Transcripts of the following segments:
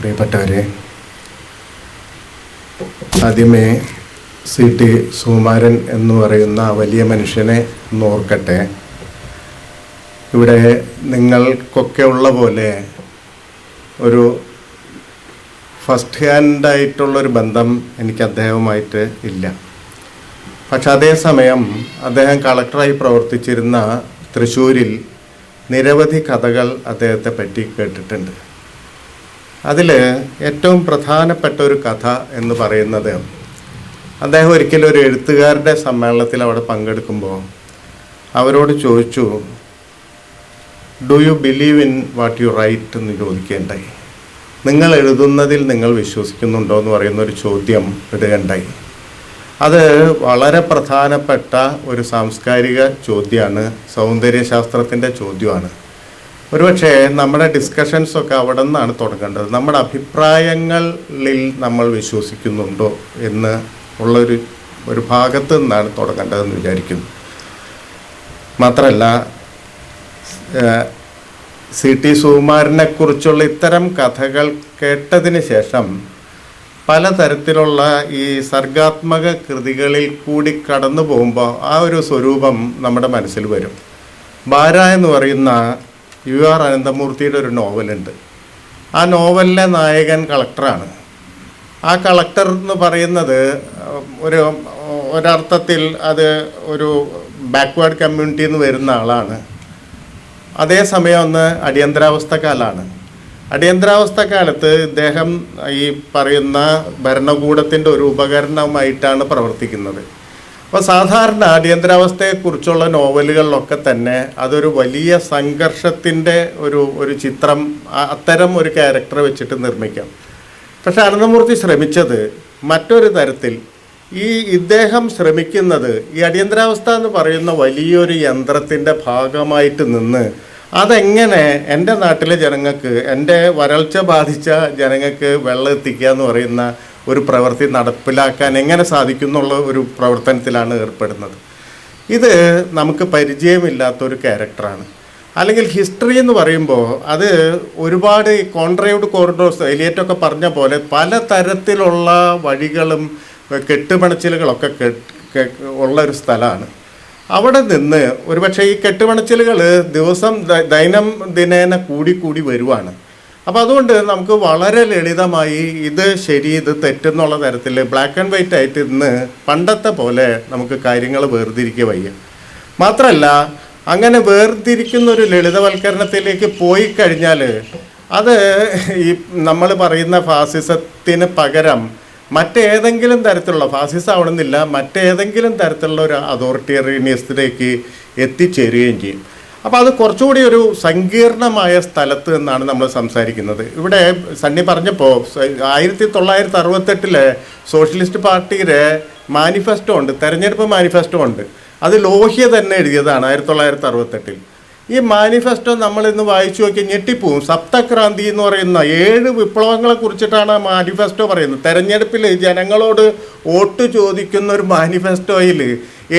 പ്രിയപ്പെട്ടവരെ, ആദ്യമേ CT സുകുമാരൻ എന്ന് പറയുന്ന വലിയ മനുഷ്യനെ ഓർക്കട്ടെ. ഇവിടെ നിങ്ങൾക്കൊക്കെ ഉള്ള പോലെ ഒരു ഫസ്റ്റ് ഹാൻഡായിട്ടുള്ളൊരു ബന്ധം എനിക്ക് അദ്ദേഹവുമായിട്ട് ഇല്ല. പക്ഷെ അതേസമയം അദ്ദേഹം കളക്ടറായി പ്രവർത്തിച്ചിരുന്ന തൃശ്ശൂരിൽ നിരവധി കഥകൾ അദ്ദേഹത്തെ പറ്റി കേട്ടിട്ടുണ്ട്. അതിൽ ഏറ്റവും പ്രധാനപ്പെട്ട ഒരു കഥ എന്ന് പറയുന്നത്, അദ്ദേഹം ഒരിക്കലും ഒരു എഴുത്തുകാരുടെ സമ്മേളനത്തിൽ അവിടെ പങ്കെടുക്കുമ്പോൾ അവരോട് ചോദിച്ചു, do you believe in what you write എന്ന് ചോദിക്കുകയുണ്ടായി. നിങ്ങൾ എഴുതുന്നതിൽ നിങ്ങൾ വിശ്വസിക്കുന്നുണ്ടോ എന്ന് പറയുന്നൊരു ചോദ്യം ഇടുകയുണ്ടായി. അത് വളരെ പ്രധാനപ്പെട്ട ഒരു സാംസ്കാരിക ചോദ്യമാണ്, സൗന്ദര്യശാസ്ത്രത്തിൻ്റെ ചോദ്യമാണ്. ഒരുപക്ഷെ നമ്മുടെ ഡിസ്കഷൻസൊക്കെ അവിടെ നിന്നാണ് തുടങ്ങേണ്ടത്. നമ്മുടെ അഭിപ്രായങ്ങളിൽ നമ്മൾ വിശ്വസിക്കുന്നുണ്ടോ എന്ന് ഉള്ളൊരു ഭാഗത്ത് നിന്നാണ് തുടങ്ങേണ്ടതെന്ന് വിചാരിക്കുന്നു. മാത്രമല്ല, CT സുകുമാരനെക്കുറിച്ചുള്ള ഇത്തരം കഥകൾ കേട്ടതിന് ശേഷം പലതരത്തിലുള്ള ഈ സർഗാത്മക കൃതികളിൽ കൂടി കടന്നു പോകുമ്പോൾ ആ ഒരു സ്വരൂപം നമ്മുടെ മനസ്സിൽ വരും. ബാര എന്ന് പറയുന്ന UR അനന്തമൂർത്തിയുടെ ഒരു നോവലുണ്ട്. ആ നോവലിലെ നായകൻ കളക്ടറാണ്. ആ കളക്ടർ എന്ന് പറയുന്നത് ഒരർത്ഥത്തിൽ അത് ഒരു ബാക്ക്വേർഡ് കമ്മ്യൂണിറ്റിയിൽ നിന്ന് വരുന്ന ആളാണ്. അതേസമയം ഒന്ന് അടിയന്തരാവസ്ഥ കാലമാണ്. അടിയന്തരാവസ്ഥ കാലത്ത് ഇദ്ദേഹം ഈ പറയുന്ന ഭരണകൂടത്തിൻ്റെ ഒരു ഉപകരണമായിട്ടാണ് പ്രവർത്തിക്കുന്നത്. അപ്പോൾ സാധാരണ അടിയന്തരാവസ്ഥയെക്കുറിച്ചുള്ള നോവലുകളിലൊക്കെ തന്നെ അതൊരു വലിയ സംഘർഷത്തിൻ്റെ ഒരു ചിത്രം അത്തരം ഒരു ക്യാരക്ടർ വെച്ചിട്ട് നിർമ്മിക്കാം. പക്ഷെ അനന്തമൂർത്തി ശ്രമിച്ചത് മറ്റൊരു തരത്തിൽ. ഇദ്ദേഹം ശ്രമിക്കുന്നത് ഈ അടിയന്തരാവസ്ഥ എന്ന് പറയുന്ന വലിയൊരു യന്ത്രത്തിൻ്റെ ഭാഗമായിട്ട് നിന്ന് അതെങ്ങനെ എൻ്റെ നാട്ടിലെ ജനങ്ങൾക്ക്, എൻ്റെ വരൾച്ച ബാധിച്ച ജനങ്ങൾക്ക് വെള്ളം എത്തിക്കുക എന്ന് പറയുന്ന ഒരു പ്രവൃത്തി നടപ്പിലാക്കാൻ എങ്ങനെ സാധിക്കുന്നുള്ള ഒരു പ്രവർത്തനത്തിലാണ് ഏർപ്പെടുന്നത്. ഇത് നമുക്ക് പരിചയമില്ലാത്തൊരു ക്യാരക്ടറാണ്. അല്ലെങ്കിൽ ഹിസ്റ്ററി എന്ന് പറയുമ്പോൾ അത് ഒരുപാട് കോൺട്രൈവ്ഡ് കോറിഡോർസ്, എലിയറ്റൊക്കെ പറഞ്ഞ പോലെ പലതരത്തിലുള്ള വഴികളും കെട്ടുപണച്ചിലുകളൊക്കെ ഉള്ളൊരു സ്ഥലമാണ്. അവിടെ നിന്ന് ഒരുപക്ഷെ ഈ കെട്ടുപണച്ചിലുകൾ ദിവസം ദൈനംദിനേന കൂടി വരുവാണ്. അപ്പോൾ അതുകൊണ്ട് നമുക്ക് വളരെ ലളിതമായി ഇത് ശരി ഇത് തെറ്റെന്നുള്ള തരത്തിൽ ബ്ലാക്ക് ആൻഡ് വൈറ്റ് ആയിട്ട് ഇന്ന് പണ്ടത്തെ പോലെ നമുക്ക് കാര്യങ്ങൾ വേർതിരിക്കുക വയ്യ. മാത്രമല്ല, അങ്ങനെ വേർതിരിക്കുന്ന ഒരു ലളിതവൽക്കരണത്തിലേക്ക് പോയി കഴിഞ്ഞാൽ അത് ഈ നമ്മൾ പറയുന്ന ഫാസിസത്തിന് പകരം മറ്റേതെങ്കിലും തരത്തിലുള്ള, ഫാസിസം ആവണമെന്നില്ല, മറ്റേതെങ്കിലും തരത്തിലുള്ള ഒരു അതോറിറ്റേറിയനിസത്തിലേക്ക് എത്തിച്ചേരുകയും ചെയ്യും. അപ്പോൾ അത് കുറച്ചുകൂടി ഒരു സങ്കീർണമായ സ്ഥലത്ത് നിന്നാണ് നമ്മൾ സംസാരിക്കുന്നത്. ഇവിടെ സണ്ണി പറഞ്ഞപ്പോൾ 1968 സോഷ്യലിസ്റ്റ് പാർട്ടിയുടെ മാനിഫെസ്റ്റോ ഉണ്ട്, തെരഞ്ഞെടുപ്പ് മാനിഫെസ്റ്റോ ഉണ്ട്. അത് ലോഹ്യ തന്നെ എഴുതിയതാണ് 1968. ഈ മാനിഫെസ്റ്റോ നമ്മളിന്ന് വായിച്ചു നോക്കി ഞെട്ടിപ്പോവും. സപ്തക്രാന്തി എന്ന് പറയുന്ന 7 വിപ്ലവങ്ങളെ കുറിച്ചിട്ടാണ് ആ മാനിഫെസ്റ്റോ പറയുന്നത്. തെരഞ്ഞെടുപ്പിൽ ജനങ്ങളോട് വോട്ട് ചോദിക്കുന്ന ഒരു മാനിഫെസ്റ്റോയിൽ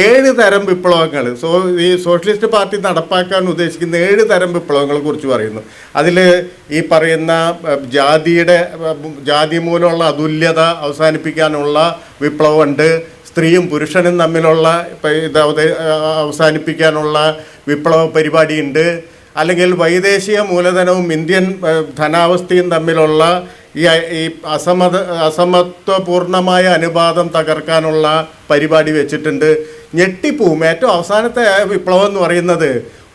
7 തരം വിപ്ലവങ്ങൾ, ഈ സോഷ്യലിസ്റ്റ് പാർട്ടി നടപ്പാക്കാൻ ഉദ്ദേശിക്കുന്ന 7 തരം വിപ്ലവങ്ങളെ കുറിച്ച് പറയുന്നു. അതിൽ ഈ പറയുന്ന ജാതി മൂലമുള്ള അതുല്യത അവസാനിപ്പിക്കാനുള്ള വിപ്ലവമുണ്ട്, സ്ത്രീയും പുരുഷനും തമ്മിലുള്ള അവസാനിപ്പിക്കാനുള്ള വിപ്ലവ പരിപാടിയുണ്ട്, അല്ലെങ്കിൽ വൈദേശിക മൂലധനവും ഇന്ത്യൻ ധനാവസ്ഥയും തമ്മിലുള്ള ഈ അസമത്വപൂർണമായ അനുപാതം തകർക്കാനുള്ള പരിപാടി വെച്ചിട്ടുണ്ട്. ഞെട്ടിപ്പോവും. ഏറ്റവും അവസാനത്തെ വിപ്ലവം എന്ന് പറയുന്നത്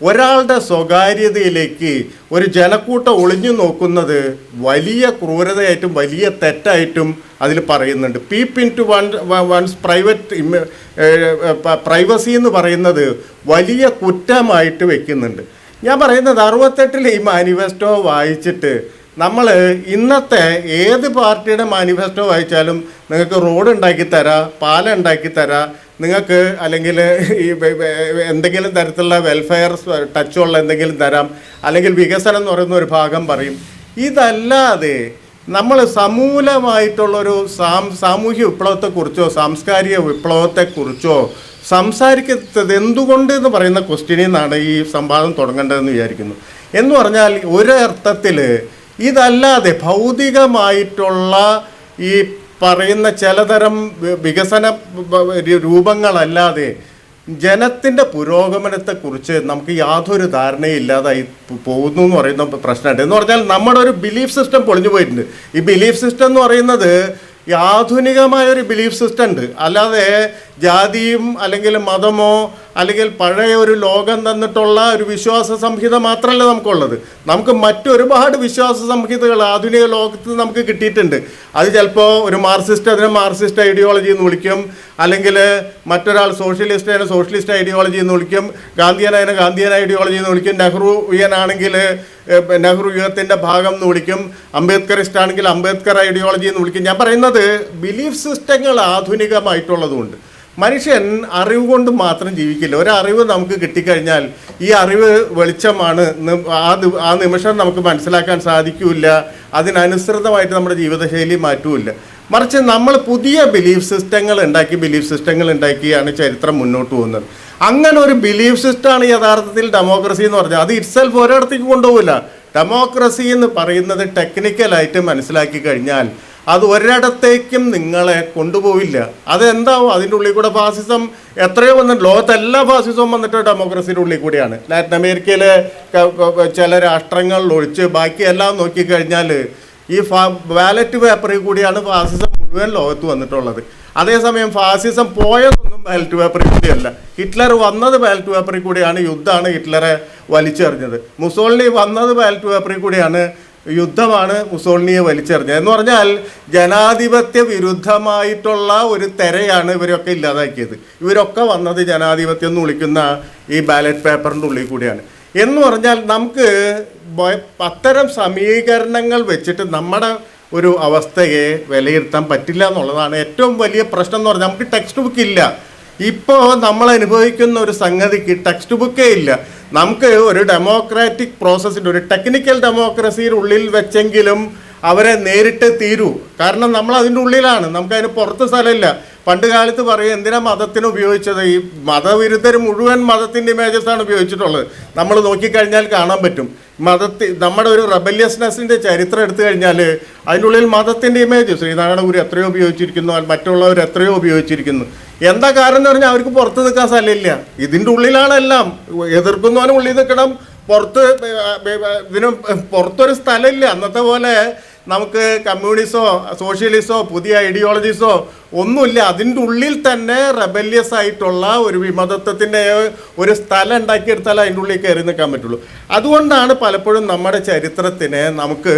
ഒരാളുടെ സ്വകാര്യതയിലേക്ക് ഒരു ജനക്കൂട്ടം ഒളിഞ്ഞു നോക്കുന്നത് വലിയ ക്രൂരതയായിട്ടും വലിയ തെറ്റായിട്ടും അതിൽ പറയുന്നുണ്ട്. Peep into one's privacy എന്ന് പറയുന്നത് വലിയ കുറ്റമായിട്ട് വെക്കുന്നുണ്ട്. ഞാൻ പറയുന്നത് 68 ഈ മാനിഫെസ്റ്റോ വായിച്ചിട്ട് നമ്മൾ ഇന്നത്തെ ഏത് പാർട്ടിയുടെ മാനിഫെസ്റ്റോ വായിച്ചാലും നിങ്ങൾക്ക് റോഡ് ഉണ്ടാക്കി തരാം, പാലം ഉണ്ടാക്കി തരാം, നിങ്ങൾക്ക് അല്ലെങ്കിൽ ഈ എന്തെങ്കിലും തരത്തിലുള്ള വെൽഫെയർ ടച്ചുള്ള എന്തെങ്കിലും തരാം, അല്ലെങ്കിൽ വികസനം എന്ന് പറയുന്ന ഒരു ഭാഗം പറയും. ഇതല്ലാതെ നമ്മൾ സമൂലമായിട്ടുള്ളൊരു സാമൂഹ്യ വിപ്ലവത്തെക്കുറിച്ചോ സാംസ്കാരിക വിപ്ലവത്തെക്കുറിച്ചോ സംസാരിക്കുന്നത് എന്തുകൊണ്ട് എന്ന് പറയുന്ന ക്വസ്റ്റ്യനിൽ നിന്നാണ് ഈ സംവാദം തുടങ്ങേണ്ടതെന്ന് വിചാരിക്കുന്നു. എന്ന് പറഞ്ഞാൽ ഒരർത്ഥത്തിൽ ഇതല്ലാതെ ഭൗതികമായിട്ടുള്ള ഈ പറയുന്ന ചിലതരം വികസന രൂപങ്ങളല്ലാതെ ജനത്തിൻ്റെ പുരോഗമനത്തെക്കുറിച്ച് നമുക്ക് യാതൊരു ധാരണയും ഇല്ലാതായി പോകുന്നു എന്ന് പറയുന്ന പ്രശ്നമുണ്ട്. എന്ന് പറഞ്ഞാൽ നമ്മുടെ ഒരു ബിലീഫ് സിസ്റ്റം പൊളിഞ്ഞു പോയിട്ടുണ്ട്. ഈ ബിലീഫ് സിസ്റ്റം എന്ന് പറയുന്നത് ഈ ആധുനികമായൊരു ബിലീഫ് സിസ്റ്റം ഉണ്ട്. അല്ലാതെ ജാതിയും അല്ലെങ്കിൽ മതമോ അല്ലെങ്കിൽ പഴയ ഒരു ലോകം തന്നിട്ടുള്ള ഒരു വിശ്വാസ സംഹിത മാത്രമല്ല നമുക്കുള്ളത്. നമുക്ക് മറ്റൊരുപാട് വിശ്വാസ സംഹിതകൾ ആധുനിക ലോകത്ത് നമുക്ക് കിട്ടിയിട്ടുണ്ട്. അത് ചിലപ്പോൾ ഒരു മാർക്സിസ്റ്റ് അതിനെ മാർക്സിസ്റ്റ് ഐഡിയോളജി എന്ന് വിളിക്കും, അല്ലെങ്കിൽ മറ്റൊരാൾ സോഷ്യലിസ്റ്റ് സോഷ്യലിസ്റ്റ് ഐഡിയോളജി എന്ന് വിളിക്കും, ഗാന്ധിയനായതിനെ ഗാന്ധിയൻ ഐഡിയോളജി എന്ന് വിളിക്കും, നെഹ്റുവിയനാണെങ്കിൽ നെഹ്റു യുഗത്തിൻ്റെ ഭാഗം എന്ന് വിളിക്കും, അംബേദ്കറിസ്റ്റ് ആണെങ്കിൽ അംബേദ്കർ ഐഡിയോളജി എന്ന് വിളിക്കും. ഞാൻ പറയുന്നത് ബിലീഫ് സിസ്റ്റങ്ങൾ ആധുനികമായിട്ടുള്ളതുകൊണ്ട് മനുഷ്യൻ അറിവ് കൊണ്ട് മാത്രം ജീവിക്കില്ല. ഒരറിവ് നമുക്ക് കിട്ടിക്കഴിഞ്ഞാൽ ഈ അറിവ് വെളിച്ചമാണ്, ആ നിമിഷം നമുക്ക് മനസ്സിലാക്കാൻ സാധിക്കില്ല. അതിനനുസൃതമായിട്ട് നമ്മുടെ ജീവിതശൈലി മാറ്റുമില്ല. മറിച്ച് നമ്മൾ പുതിയ ബിലീഫ് സിസ്റ്റങ്ങൾ ഉണ്ടാക്കിയാണ് ചരിത്രം മുന്നോട്ട് പോകുന്നത്. അങ്ങനെ ഒരു ബിലീഫ് സിസ്റ്റമാണ് യഥാർത്ഥത്തിൽ ഡെമോക്രസി എന്ന് പറഞ്ഞാൽ. അത് ഇറ്റ്സെൽഫ് ഒരിടത്തേക്ക് കൊണ്ടുപോകില്ല. ഡെമോക്രസി എന്ന് പറയുന്നത് ടെക്നിക്കലായിട്ട് മനസ്സിലാക്കി കഴിഞ്ഞാൽ അത് ഒരിടത്തേക്കും നിങ്ങളെ കൊണ്ടുപോവില്ല. അതെന്താവും, അതിൻ്റെ ഉള്ളിൽ കൂടെ ഫാസിസം എത്രയോ വന്നിട്ട്, ലോകത്തെല്ലാ ഫാസിസവും വന്നിട്ട് ഡെമോക്രസിയുടെ ഉള്ളിൽ കൂടിയാണ്. ലാറ്റിൻ അമേരിക്കയിലെ ചില രാഷ്ട്രങ്ങളിൽ ഒഴിച്ച് ബാക്കി എല്ലാം നോക്കിക്കഴിഞ്ഞാൽ ഈ ബാലറ്റ് പേപ്പറിൽ കൂടിയാണ് ഫാസിസം മുഴുവൻ ലോകത്ത് വന്നിട്ടുള്ളത്. അതേസമയം ഫാസിസം പോയതൊന്നും ബാലറ്റ് പേപ്പറിൽ കൂടിയല്ല. ഹിറ്റ്ലർ വന്നത് ബാലറ്റ് പേപ്പറിൽ കൂടിയാണ്. യുദ്ധമാണ് ഹിറ്റ്ലറെ വലിച്ചെറിഞ്ഞത്. മുസോളിനി വന്നത് ബാലറ്റ് പേപ്പറിൽ കൂടിയാണ്. യുദ്ധമാണ് മുസോളിനിയെ വലിച്ചെറിഞ്ഞത്. എന്ന് പറഞ്ഞാൽ ജനാധിപത്യ വിരുദ്ധമായിട്ടുള്ള ഒരു തെരയാണ് ഇവരൊക്കെ ഇല്ലാതാക്കിയത്. ഇവരൊക്കെ വന്നത് ജനാധിപത്യം എന്ന് വിളിക്കുന്ന ഈ ബാലറ്റ് പേപ്പറിൻ്റെ ഉള്ളിൽ കൂടിയാണ്. എന്ന് പറഞ്ഞാൽ നമുക്ക് അത്തരം സമീകരണങ്ങൾ വെച്ചിട്ട് നമ്മുടെ ഒരു അവസ്ഥയെ വിലയിരുത്താൻ പറ്റില്ല എന്നുള്ളതാണ് ഏറ്റവും വലിയ പ്രശ്നം. എന്ന് പറഞ്ഞാൽ നമുക്ക് ടെക്സ്റ്റ് ബുക്ക് ഇല്ല. ഇപ്പോൾ നമ്മൾ അനുഭവിക്കുന്ന ഒരു സംഗതിക്ക് ടെക്സ്റ്റ് ബുക്കേ ഇല്ല. നമുക്ക് ഒരു ഡെമോക്രാറ്റിക് പ്രോസസ്സിൻ്റെ ഒരു ടെക്നിക്കൽ ഡെമോക്രസിയുടെ ഉള്ളിൽ വെച്ചെങ്കിലും അവരെ നേരിട്ട് തീരൂ. കാരണം നമ്മൾ അതിൻ്റെ ഉള്ളിലാണ്, നമുക്കതിന് പുറത്ത് സ്ഥലമില്ല. പണ്ട് കാലത്ത് പറയും എന്തിനാ മതത്തിന് ഉപയോഗിച്ചത്, ഈ മതവിരുദ്ധർ മുഴുവൻ മതത്തിൻ്റെ ഇമേജസാണ് ഉപയോഗിച്ചിട്ടുള്ളത്. നമ്മൾ നോക്കിക്കഴിഞ്ഞാൽ കാണാൻ പറ്റും. നമ്മുടെ ഒരു റെബല്യസ്നെസ്സിൻ്റെ ചരിത്രം എടുത്തു കഴിഞ്ഞാൽ അതിൻ്റെ ഉള്ളിൽ മതത്തിൻ്റെ ഇമേജ് ശ്രീനാരായണ ഗുരു എത്രയോ ഉപയോഗിച്ചിരിക്കുന്നു, മറ്റുള്ളവർ എത്രയോ ഉപയോഗിച്ചിരിക്കുന്നു. എന്താ കാരണം എന്ന് പറഞ്ഞാൽ അവർക്ക് പുറത്ത് നിൽക്കാൻ സ്ഥലമില്ല. ഇതിൻ്റെ ഉള്ളിലാണ് എല്ലാം. എതിർക്കുന്നവനും ഉള്ളിൽ നിൽക്കണം, ഇതിന് പുറത്തൊരു സ്ഥലമില്ല. അന്നത്തെ പോലെ നമുക്ക് കമ്മ്യൂണിസോ സോഷ്യലിസോ പുതിയ ഐഡിയോളജീസോ ഒന്നുമില്ല. അതിൻ്റെ ഉള്ളിൽ തന്നെ റെബല്യസ് ആയിട്ടുള്ള ഒരു വിമതത്വത്തിൻ്റെ ഒരു സ്ഥലം ഉണ്ടാക്കിയെടുത്താൽ അതിൻ്റെ ഉള്ളിൽ കയറി നിൽക്കാൻ പറ്റുള്ളൂ. അതുകൊണ്ടാണ് പലപ്പോഴും നമ്മുടെ ചരിത്രത്തിന് നമുക്ക്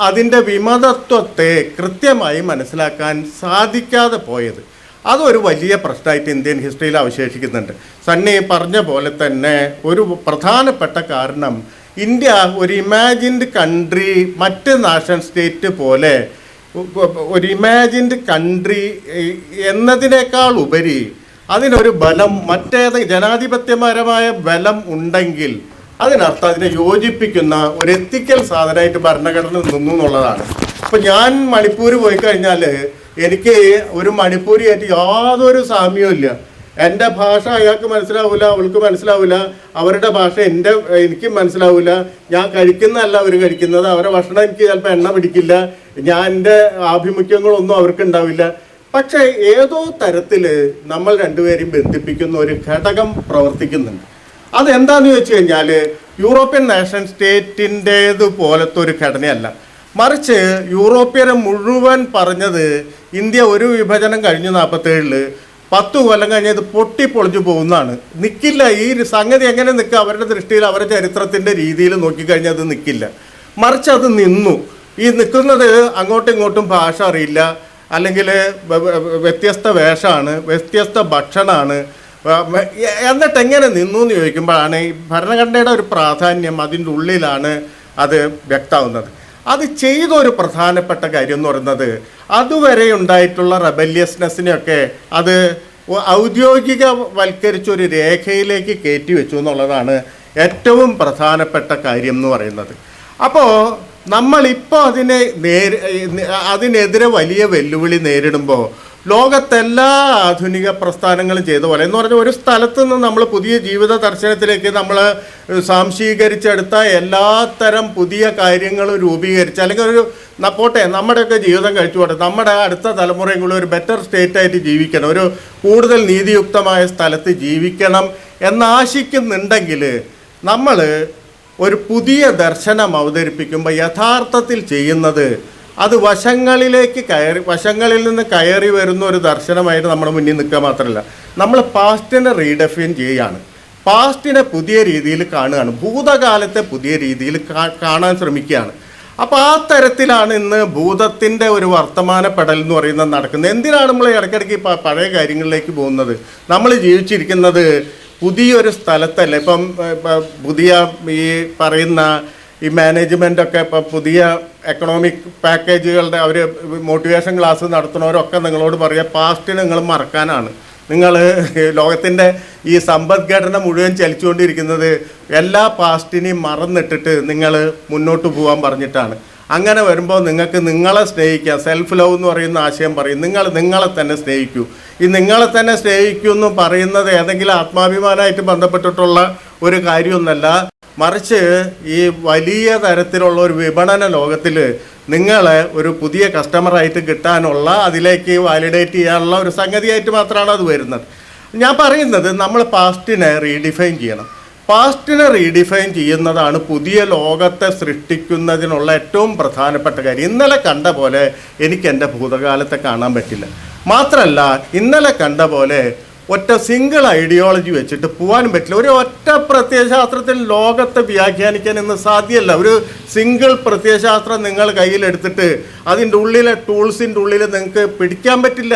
അതിൻ്റെ വിമതത്വത്തെ കൃത്യമായി മനസ്സിലാക്കാൻ സാധിക്കാതെ പോയത്. അതൊരു വലിയ പ്രശ്നമായിട്ട് ഇന്ത്യൻ ഹിസ്റ്ററിയിൽ അവശേഷിക്കുന്നുണ്ട്. സണ്ണി പറഞ്ഞ പോലെ തന്നെ ഒരു പ്രധാനപ്പെട്ട കാരണം ഇന്ത്യ ഒരു ഇമാജിൻഡ് കൺട്രി, മറ്റ് നാഷൻ സ്റ്റേറ്റ് പോലെ ഒരു ഇമാജിൻഡ് കൺട്രി എന്നതിനേക്കാൾ ഉപരി അതിനൊരു ബലം, മറ്റേത് ജനാധിപത്യപരമായ ബലം ഉണ്ടെങ്കിൽ അതിനർത്ഥം അതിനെ യോജിപ്പിക്കുന്ന ഒരു എത്തിക്കൽ സാധനമായിട്ട് ഭരണഘടന നിന്നു എന്നുള്ളതാണ്. ഇപ്പം ഞാൻ മണിപ്പൂർ പോയി കഴിഞ്ഞാൽ എനിക്ക് ഒരു മണിപ്പൂരിയായിട്ട് യാതൊരു സാമ്യവും ഇല്ല. എൻ്റെ ഭാഷ അയാൾക്ക് മനസ്സിലാവില്ല, അവൾക്ക് മനസ്സിലാവില്ല. അവരുടെ ഭാഷ എനിക്ക് മനസ്സിലാവില്ല. ഞാൻ കഴിക്കുന്നതല്ല അവർ കഴിക്കുന്നത്. അവരുടെ ഭക്ഷണം എനിക്ക് ചിലപ്പോൾ എണ്ണ പിടിക്കില്ല. എൻ്റെ ആഭിമുഖ്യങ്ങളൊന്നും അവർക്ക് ഉണ്ടാവില്ല. പക്ഷേ ഏതോ തരത്തിൽ നമ്മൾ രണ്ടുപേരെയും ബന്ധിപ്പിക്കുന്ന ഒരു ഘടകം പ്രവർത്തിക്കുന്നുണ്ട്. അതെന്താണെന്ന് ചോദിച്ചു കഴിഞ്ഞാൽ യൂറോപ്യൻ നാഷൻ സ്റ്റേറ്റിൻ്റേതുപോലത്തെ ഒരു ഘടനയല്ല. മറിച്ച് യൂറോപ്യരെ മുഴുവൻ പറഞ്ഞത് ഇന്ത്യ ഒരു വിഭജനം കഴിഞ്ഞു 47 10 കൊല്ലം കഴിഞ്ഞത് പൊട്ടിപ്പൊളിഞ്ഞു പോകുന്നതാണ്. നിൽക്കില്ല. ഈ സംഗതി എങ്ങനെ നിൽക്കുക? അവരുടെ ദൃഷ്ടിയിൽ, അവരുടെ ചരിത്രത്തിൻ്റെ രീതിയിൽ നോക്കിക്കഴിഞ്ഞാൽ അത് നിൽക്കില്ല. മറിച്ച് അത് നിന്നു. ഈ നിൽക്കുന്നത് അങ്ങോട്ടും ഇങ്ങോട്ടും ഭാഷ അറിയില്ല, അല്ലെങ്കിൽ വ്യത്യസ്ത വേഷമാണ്, വ്യത്യസ്ത ഭക്ഷണമാണ്. എന്നിട്ട് എങ്ങനെ നിന്നു എന്ന് ചോദിക്കുമ്പോഴാണ് ഈ ഭരണഘടനയുടെ ഒരു പ്രാധാന്യം അതിൻ്റെ ഉള്ളിലാണ് അത് വ്യക്തമാവുന്നത്. അത് ചെയ്തൊരു പ്രധാനപ്പെട്ട കാര്യം എന്ന് പറയുന്നത് അതുവരെ ഉണ്ടായിട്ടുള്ള റെബല്യസ്നെസ്സിനെയൊക്കെ അത് ഔദ്യോഗികവൽക്കരിച്ചൊരു രേഖയിലേക്ക് കയറ്റി വെച്ചു എന്നുള്ളതാണ് ഏറ്റവും പ്രധാനപ്പെട്ട കാര്യം എന്ന് പറയുന്നത്. അപ്പോൾ നമ്മളിപ്പോൾ അതിനെതിരെ വലിയ വെല്ലുവിളി നേരിടുമ്പോൾ ലോകത്തെല്ലാ ആധുനിക പ്രസ്ഥാനങ്ങളും ചെയ്ത പോലെ എന്ന് പറഞ്ഞാൽ ഒരു സ്ഥലത്ത് നിന്ന് നമ്മൾ പുതിയ ജീവിത ദർശനത്തിലേക്ക് നമ്മൾ സാംശീകരിച്ചെടുത്ത എല്ലാത്തരം പുതിയ കാര്യങ്ങളും രൂപീകരിച്ച് അല്ലെങ്കിൽ ഒരു പോട്ടെ നമ്മുടെയൊക്കെ ജീവിതം കഴിച്ചു പോട്ടെ, നമ്മുടെ അടുത്ത തലമുറയും കൂടി ഒരു ബെറ്റർ സ്റ്റേറ്റായിട്ട് ജീവിക്കണം, ഒരു കൂടുതൽ നീതിയുക്തമായ സ്ഥലത്ത് ജീവിക്കണം എന്നാശിക്കുന്നുണ്ടെങ്കിൽ നമ്മൾ ഒരു പുതിയ ദർശനം അവതരിപ്പിക്കുമ്പോൾ യഥാർത്ഥത്തിൽ ചെയ്യുന്നത് അത് വശങ്ങളിൽ നിന്ന് കയറി വരുന്ന ഒരു ദർശനമായിട്ട് നമ്മുടെ മുന്നിൽ നിൽക്കുക മാത്രമല്ല, നമ്മൾ പാസ്റ്റിനെ റീഡെഫൈൻ ചെയ്യുകയാണ്, പാസ്റ്റിനെ പുതിയ രീതിയിൽ കാണുകയാണ്, ഭൂതകാലത്തെ പുതിയ രീതിയിൽ കാണാൻ ശ്രമിക്കുകയാണ്. അപ്പോൾ ആ തരത്തിലാണ് ഇന്ന് ഭൂതത്തിൻ്റെ ഒരു വർത്തമാനപ്പെടൽ എന്ന് പറയുന്നത് നടക്കുന്നത്. എന്തിനാണ് നമ്മൾ ഇടയ്ക്കിടയ്ക്ക് പഴയ കാര്യങ്ങളിലേക്ക് പോകുന്നത്? നമ്മൾ ജീവിച്ചിരിക്കുന്നത് പുതിയൊരു സ്ഥലത്തല്ല. ഇപ്പം പുതിയ ഈ പറയുന്ന ഈ മാനേജ്മെൻറ്റൊക്കെ ഇപ്പം പുതിയ എക്കണോമിക് പാക്കേജുകളുടെ അവർ മോട്ടിവേഷൻ ക്ലാസ് നടത്തുന്നവരൊക്കെ നിങ്ങളോട് പറയുക പാസ്റ്റ് നിങ്ങൾ മറക്കാനാണ്. നിങ്ങൾ ലോകത്തിൻ്റെ ഈ സമ്പദ്ഘടന മുഴുവൻ ചലിച്ചുകൊണ്ടിരിക്കുന്നത് എല്ലാ പാസ്റ്റിനെയും മറന്നിട്ടിട്ട് നിങ്ങൾ മുന്നോട്ട് പോകാൻ പറഞ്ഞിട്ടാണ്. അങ്ങനെ വരുമ്പോൾ നിങ്ങൾക്ക് നിങ്ങളെ സ്നേഹിക്കാം, സെൽഫ് ലവ് എന്ന് പറയുന്ന ആശയം പറയും, നിങ്ങളെ തന്നെ സ്നേഹിക്കൂ. ഈ നിങ്ങളെ തന്നെ സ്നേഹിക്കൂ എന്ന് പറയുന്നത് ഏതെങ്കിലും ആത്മാഭിമാനമായിട്ട് ബന്ധപ്പെട്ടിട്ടുള്ള ഒരു കാര്യമൊന്നുമല്ല, മറിച്ച് ഈ വലിയ തരത്തിലുള്ള ഒരു വിപണന ലോകത്തിൽ നിങ്ങളെ ഒരു പുതിയ കസ്റ്റമറായിട്ട് കിട്ടാനുള്ള, അതിലേക്ക് വാലിഡേറ്റ് ചെയ്യാനുള്ള ഒരു സംഗതിയായിട്ട് മാത്രമാണ് അത് വരുന്നത്. ഞാൻ പറയുന്നത് നമ്മൾ പാസ്റ്റിനെ റീഡിഫൈൻ ചെയ്യണം. പാസ്റ്റിനെ റീഡിഫൈൻ ചെയ്യുന്നതാണ് പുതിയ ലോകത്തെ സൃഷ്ടിക്കുന്നതിനുള്ള ഏറ്റവും പ്രധാനപ്പെട്ട കാര്യം. ഇന്നലെ കണ്ട പോലെ എനിക്ക് എൻ്റെ ഭൂതകാലത്തെ കാണാൻ പറ്റില്ല. മാത്രമല്ല ഇന്നലെ കണ്ട പോലെ ഒറ്റ സിംഗിൾ ഐഡിയോളജി വെച്ചിട്ട് പോകാനും പറ്റില്ല. ഒരു ഒറ്റ പ്രത്യയശാസ്ത്രത്തിൽ ലോകത്തെ വ്യാഖ്യാനിക്കാൻ ഇന്ന് സാധ്യമല്ല. ഒരു സിംഗിൾ പ്രത്യയശാസ്ത്രം നിങ്ങൾ കയ്യിലെടുത്തിട്ട് അതിൻ്റെ ഉള്ളിലെ ടൂൾസിൻ്റെ ഉള്ളിൽ നിങ്ങൾക്ക് പിടിക്കാൻ പറ്റില്ല.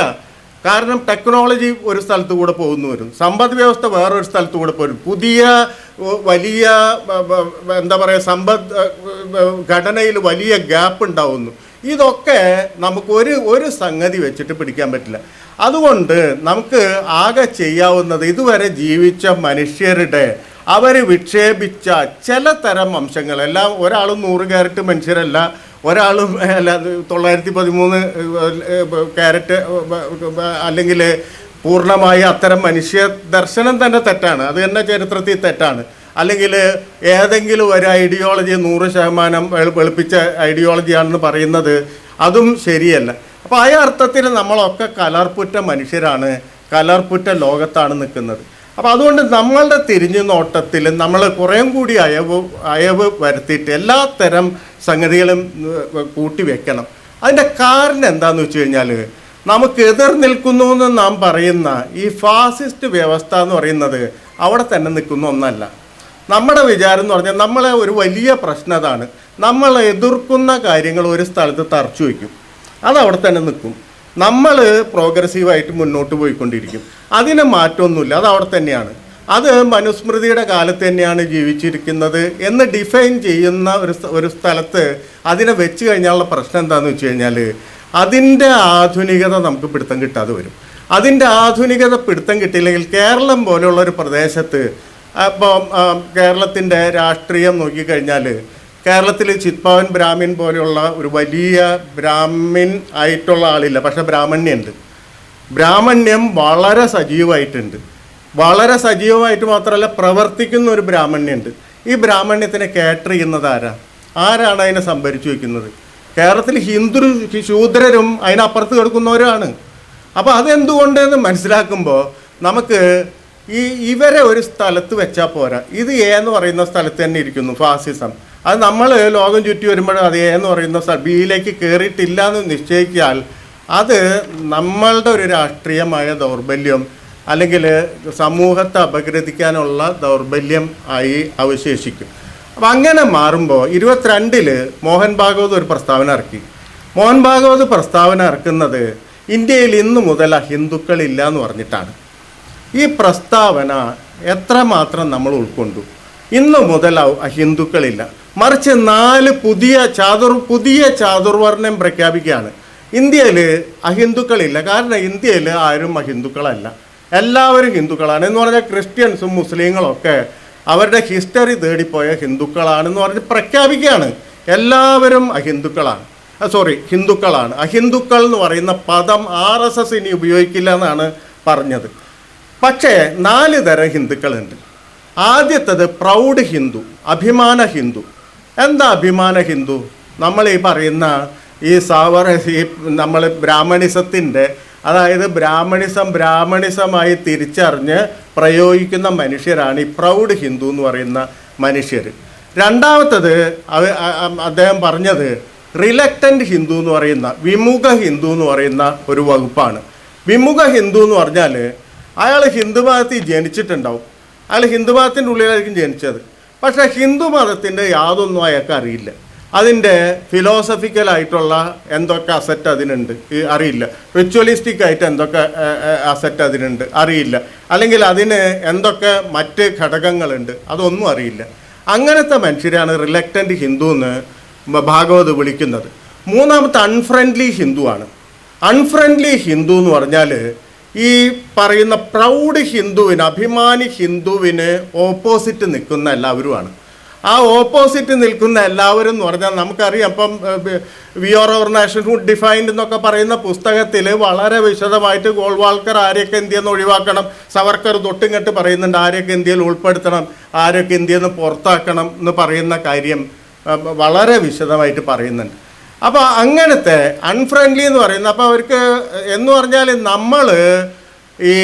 കാരണം ടെക്നോളജി ഒരു സ്ഥലത്ത് കൂടെ പോകുന്നു വരും, സമ്പദ് വ്യവസ്ഥ വേറൊരു സ്ഥലത്ത് കൂടെ പോരും, പുതിയ വലിയ എന്താ പറയുക സമ്പദ് ഘടനയിൽ വലിയ ഗ്യാപ്പ് ഉണ്ടാവുന്നു. ഇതൊക്കെ നമുക്ക് ഒരു സംഗതി വെച്ചിട്ട് പിടിക്കാൻ പറ്റില്ല. അതുകൊണ്ട് നമുക്ക് ആകെ ചെയ്യാവുന്നത് ഇതുവരെ ജീവിച്ച മനുഷ്യരുടെ അവർ വിക്ഷേപിച്ച ചില തരം അംശങ്ങളെല്ലാം, ഒരാളും 100 ക്യാരറ്റ് മനുഷ്യരല്ല, ഒരാളും 913 ക്യാരറ്റ് അല്ലെങ്കിൽ പൂർണ്ണമായി അത്തരം മനുഷ്യ ദർശനം തന്നെ തെറ്റാണ്, അത് തന്നെ ചരിത്രത്തിൽ തെറ്റാണ്. അല്ലെങ്കിൽ ഏതെങ്കിലും ഒരു ഐഡിയോളജി 100% വെളുപ്പിച്ച ഐഡിയോളജിയാണെന്ന് പറയുന്നത് അതും ശരിയല്ല. അപ്പോൾ ആ അർത്ഥത്തിൽ നമ്മളൊക്കെ കലർപ്പുറ്റ മനുഷ്യരാണ്, കലർപ്പുറ്റ ലോകത്താണ് നിൽക്കുന്നത്. അപ്പോൾ അതുകൊണ്ട് നമ്മളുടെ തിരിഞ്ഞു നോട്ടത്തിൽ നമ്മൾ കുറേയും കൂടി അയവ് വരുത്തിയിട്ട് എല്ലാത്തരം സംഗതികളും കൂട്ടി വെക്കണം. അതിൻ്റെ കാരണം എന്താണെന്ന് വെച്ച് കഴിഞ്ഞാൽ നമുക്ക് എതിർ നിൽക്കുന്നു എന്ന് നാം പറയുന്ന ഈ ഫാസിസ്റ്റ് വ്യവസ്ഥ എന്ന് പറയുന്നത് അവിടെ തന്നെ നിൽക്കുന്ന ഒന്നല്ല. നമ്മുടെ വിചാരം എന്ന് പറഞ്ഞാൽ നമ്മളെ ഒരു വലിയ പ്രശ്നം അതാണ്, നമ്മൾ എതിർക്കുന്ന കാര്യങ്ങൾ ഒരു സ്ഥലത്ത് തറച്ചു വയ്ക്കും, അതവിടെ തന്നെ നിൽക്കും. നമ്മൾ പ്രോഗ്രസീവായിട്ട് മുന്നോട്ട് പോയിക്കൊണ്ടിരിക്കും, അതിന് മാറ്റമൊന്നുമില്ല, അത് അവിടെ തന്നെയാണ്. അത് മനുസ്മൃതിയുടെ കാലത്ത് തന്നെയാണ് ജീവിച്ചിരിക്കുന്നത് എന്ന് ഡിഫൈൻ ചെയ്യുന്ന ഒരു സ്ഥലത്ത് അതിനെ വെച്ച് കഴിഞ്ഞാലുള്ള പ്രശ്നം എന്താണെന്ന് വെച്ച് കഴിഞ്ഞാൽ അതിൻ്റെ ആധുനികത നമുക്ക് പിടുത്തം കിട്ടാതെ വരും. അതിൻ്റെ ആധുനികത പിടുത്തം കിട്ടിയില്ലെങ്കിൽ കേരളം പോലെയുള്ള ഒരു പ്രദേശത്ത്, ഇപ്പോൾ കേരളത്തിൻ്റെ രാഷ്ട്രീയം നോക്കിക്കഴിഞ്ഞാൽ കേരളത്തിൽ ചിത്പാവൻ ബ്രാഹ്മിൻ പോലെയുള്ള ഒരു വലിയ ബ്രാഹ്മിൻ ആയിട്ടുള്ള ആളില്ല, പക്ഷേ ബ്രാഹ്മണ്യുണ്ട്. ബ്രാഹ്മണ്യം വളരെ സജീവമായിട്ടുണ്ട്, വളരെ സജീവമായിട്ട് മാത്രമല്ല പ്രവർത്തിക്കുന്ന ഒരു ബ്രാഹ്മണ്യുണ്ട്. ഈ ബ്രാഹ്മണ്യത്തിനെ കേറ്റർ ചെയ്യുന്നത് ആരാണ് അതിനെ സംഭരിച്ചു വയ്ക്കുന്നത്? കേരളത്തിൽ ശൂദ്രരും അതിനപ്പുറത്ത് കിടക്കുന്നവരാണ്. അപ്പോൾ അതെന്തുകൊണ്ടെന്ന് മനസ്സിലാക്കുമ്പോൾ നമുക്ക് ഇവരെ ഒരു സ്ഥലത്ത് വെച്ചാൽ പോരാ. ഇത് എന്ന് പറയുന്ന സ്ഥലത്ത് തന്നെ ഇരിക്കുന്നു ഫാസിസം. അത് നമ്മൾ ലോകം ചുറ്റി വരുമ്പോഴും അത് എന്ന് പറയുന്ന ബിയിലേക്ക് കയറിയിട്ടില്ല എന്ന് നിശ്ചയിച്ചാൽ അത് നമ്മളുടെ ഒരു രാഷ്ട്രീയമായ ദൗർബല്യം അല്ലെങ്കിൽ സമൂഹത്തെ അപഗ്രഥിക്കാനുള്ള ദൗർബല്യം ആയി അവശേഷിക്കും. അപ്പം അങ്ങനെ മാറുമ്പോൾ 22 മോഹൻ ഭാഗവത് ഒരു പ്രസ്താവന ഇറക്കി. മോഹൻ ഭാഗവത് പ്രസ്താവന ഇറക്കുന്നത് ഇന്ത്യയിൽ ഇന്നു മുതൽ അഹിന്ദുക്കളില്ല എന്ന് പറഞ്ഞിട്ടാണ്. ഈ പ്രസ്താവന എത്രമാത്രം നമ്മൾ ഉൾക്കൊണ്ടു? ഇന്നു മുതൽ അഹിന്ദുക്കളില്ല, മറിച്ച് 4 പുതിയ ചാതുർവർണ്ണം പ്രഖ്യാപിക്കുകയാണ്. ഇന്ത്യയിൽ അഹിന്ദുക്കളില്ല, കാരണം ഇന്ത്യയിൽ ആരും അഹിന്ദുക്കളല്ല, എല്ലാവരും ഹിന്ദുക്കളാണ് എന്ന് പറഞ്ഞാൽ ക്രിസ്ത്യൻസും മുസ്ലിങ്ങളൊക്കെ അവരുടെ ഹിസ്റ്ററി തേടിപ്പോയ ഹിന്ദുക്കളാണെന്ന് പറഞ്ഞ് പ്രഖ്യാപിക്കുകയാണ്. എല്ലാവരും അഹിന്ദുക്കളാണ്. ഹിന്ദുക്കളാണ്. അഹിന്ദുക്കൾ എന്ന് പറയുന്ന പദം RSS ഇനി ഉപയോഗിക്കില്ല എന്നാണ് പറഞ്ഞത്. പക്ഷേ 4 തരം ഹിന്ദുക്കളുണ്ട്. ആദ്യത്തേത് പ്രൗഡ് ഹിന്ദു, അഭിമാന ഹിന്ദു. എന്താ അഭിമാന ഹിന്ദു? നമ്മൾ ഈ പറയുന്ന ഈ നമ്മൾ ബ്രാഹ്മണിസത്തിൻ്റെ, അതായത് ബ്രാഹ്മണിസമായി തിരിച്ചറിഞ്ഞ് പ്രയോഗിക്കുന്ന മനുഷ്യരാണ് ഈ പ്രൗഡ് ഹിന്ദു എന്ന് പറയുന്ന മനുഷ്യർ. രണ്ടാമത്തത് അദ്ദേഹം പറഞ്ഞത് റിലക്റ്റൻ്റ് ഹിന്ദു എന്ന് പറയുന്ന, വിമുഖ ഹിന്ദു എന്ന് പറയുന്ന ഒരു വകുപ്പാണ്. വിമുഖ ഹിന്ദു എന്ന് പറഞ്ഞാൽ അയാൾ ഹിന്ദു മതത്തിൽ ജനിച്ചിട്ടുണ്ടാവും, അയാൾ ഹിന്ദു മതത്തിൻ്റെ ഉള്ളിലായിരിക്കും ജനിച്ചത്. പക്ഷേ ഹിന്ദു മതത്തിൻ്റെ യാതൊന്നും അയാൾക്ക് അറിയില്ല. അതിൻ്റെ ഫിലോസഫിക്കലായിട്ടുള്ള എന്തൊക്കെ അസറ്റ് അതിനുണ്ട് അറിയില്ല, റിച്വലിസ്റ്റിക് ആയിട്ട് എന്തൊക്കെ അസറ്റ് അതിനുണ്ട് അറിയില്ല, അല്ലെങ്കിൽ അതിന് എന്തൊക്കെ മറ്റ് ഘടകങ്ങളുണ്ട് അതൊന്നും അറിയില്ല. അങ്ങനത്തെ മനുഷ്യരാണ് റിലക്റ്റൻ്റ് ഹിന്ദു എന്ന് ഭാഗവത് വിളിക്കുന്നത്. മൂന്നാമത്തെ അൺഫ്രണ്ട്ലി ഹിന്ദു ആണ്. അൺഫ്രണ്ട്ലി ഹിന്ദു എന്ന് പറഞ്ഞാൽ ഈ പറയുന്ന പ്രൗഡ് ഹിന്ദുവിന്, അഭിമാനി ഹിന്ദുവിന് ഓപ്പോസിറ്റ് നിൽക്കുന്ന എല്ലാവരുമാണ്. ആ ഓപ്പോസിറ്റ് നിൽക്കുന്ന എല്ലാവരും എന്ന് പറഞ്ഞാൽ നമുക്കറിയാം. അപ്പം വി ആർ അവർ നാഷൻഹുഡ് ഡിഫൈൻഡ് എന്നൊക്കെ പറയുന്ന പുസ്തകത്തിൽ വളരെ വിശദമായിട്ട് ഗോൾവാൾക്കർ ആരെയൊക്കെ ഇന്ത്യയിൽ നിന്ന് ഒഴിവാക്കണം, സവർക്കർ തൊട്ടിങ്ങട്ട് പറയുന്നുണ്ട് ആരെയൊക്കെ ഇന്ത്യയിൽ ഉൾപ്പെടുത്തണം, ആരെയൊക്കെ ഇന്ത്യയിൽ നിന്ന് പുറത്താക്കണം എന്ന് പറയുന്ന കാര്യം വളരെ വിശദമായിട്ട് പറയുന്നുണ്ട്. അപ്പോൾ അങ്ങനത്തെ അൺഫ്രണ്ട്ലി എന്ന് പറയുന്നത്, അപ്പോൾ അവർക്ക് എന്ന് പറഞ്ഞാൽ നമ്മൾ ഈ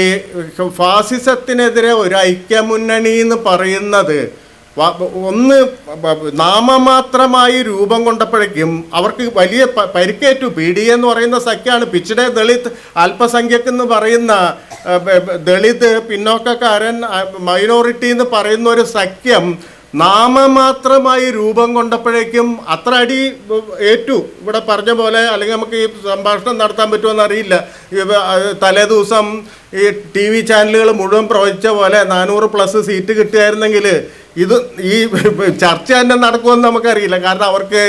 ഫാസിസത്തിനെതിരെ ഒരു ഐക്യമുന്നണി എന്ന് പറയുന്നത് ഒന്ന് നാമമാത്രമായി രൂപം കൊണ്ടപ്പോഴേക്കും അവർക്ക് വലിയ പരിക്കേറ്റു. PDA എന്ന് പറയുന്ന സഖ്യമാണ്, പിച്ചഡെ ദളിത് അല്പസംഖ്യക്ക് എന്ന് പറയുന്ന ദളിത് പിന്നോക്കക്കാരൻ മൈനോറിറ്റി എന്ന് പറയുന്ന ഒരു സഖ്യം നാമമാത്രമായി രൂപം കൊണ്ടപ്പോഴേക്കും അത്ര അടി ഏറ്റു. ഇവിടെ പറഞ്ഞ പോലെ, അല്ലെങ്കിൽ നമുക്ക് ഈ സംഭാഷണം നടത്താൻ പറ്റുമെന്ന് അറിയില്ല, തലേ ദിവസം ഈ TV ചാനലുകൾ മുഴുവൻ പ്രവചിച്ച പോലെ 400+ സീറ്റ് കിട്ടുകയായിരുന്നെങ്കിൽ ഈ ചർച്ച തന്നെ നടക്കുമെന്ന് നമുക്കറിയില്ല. കാരണം അവർക്ക്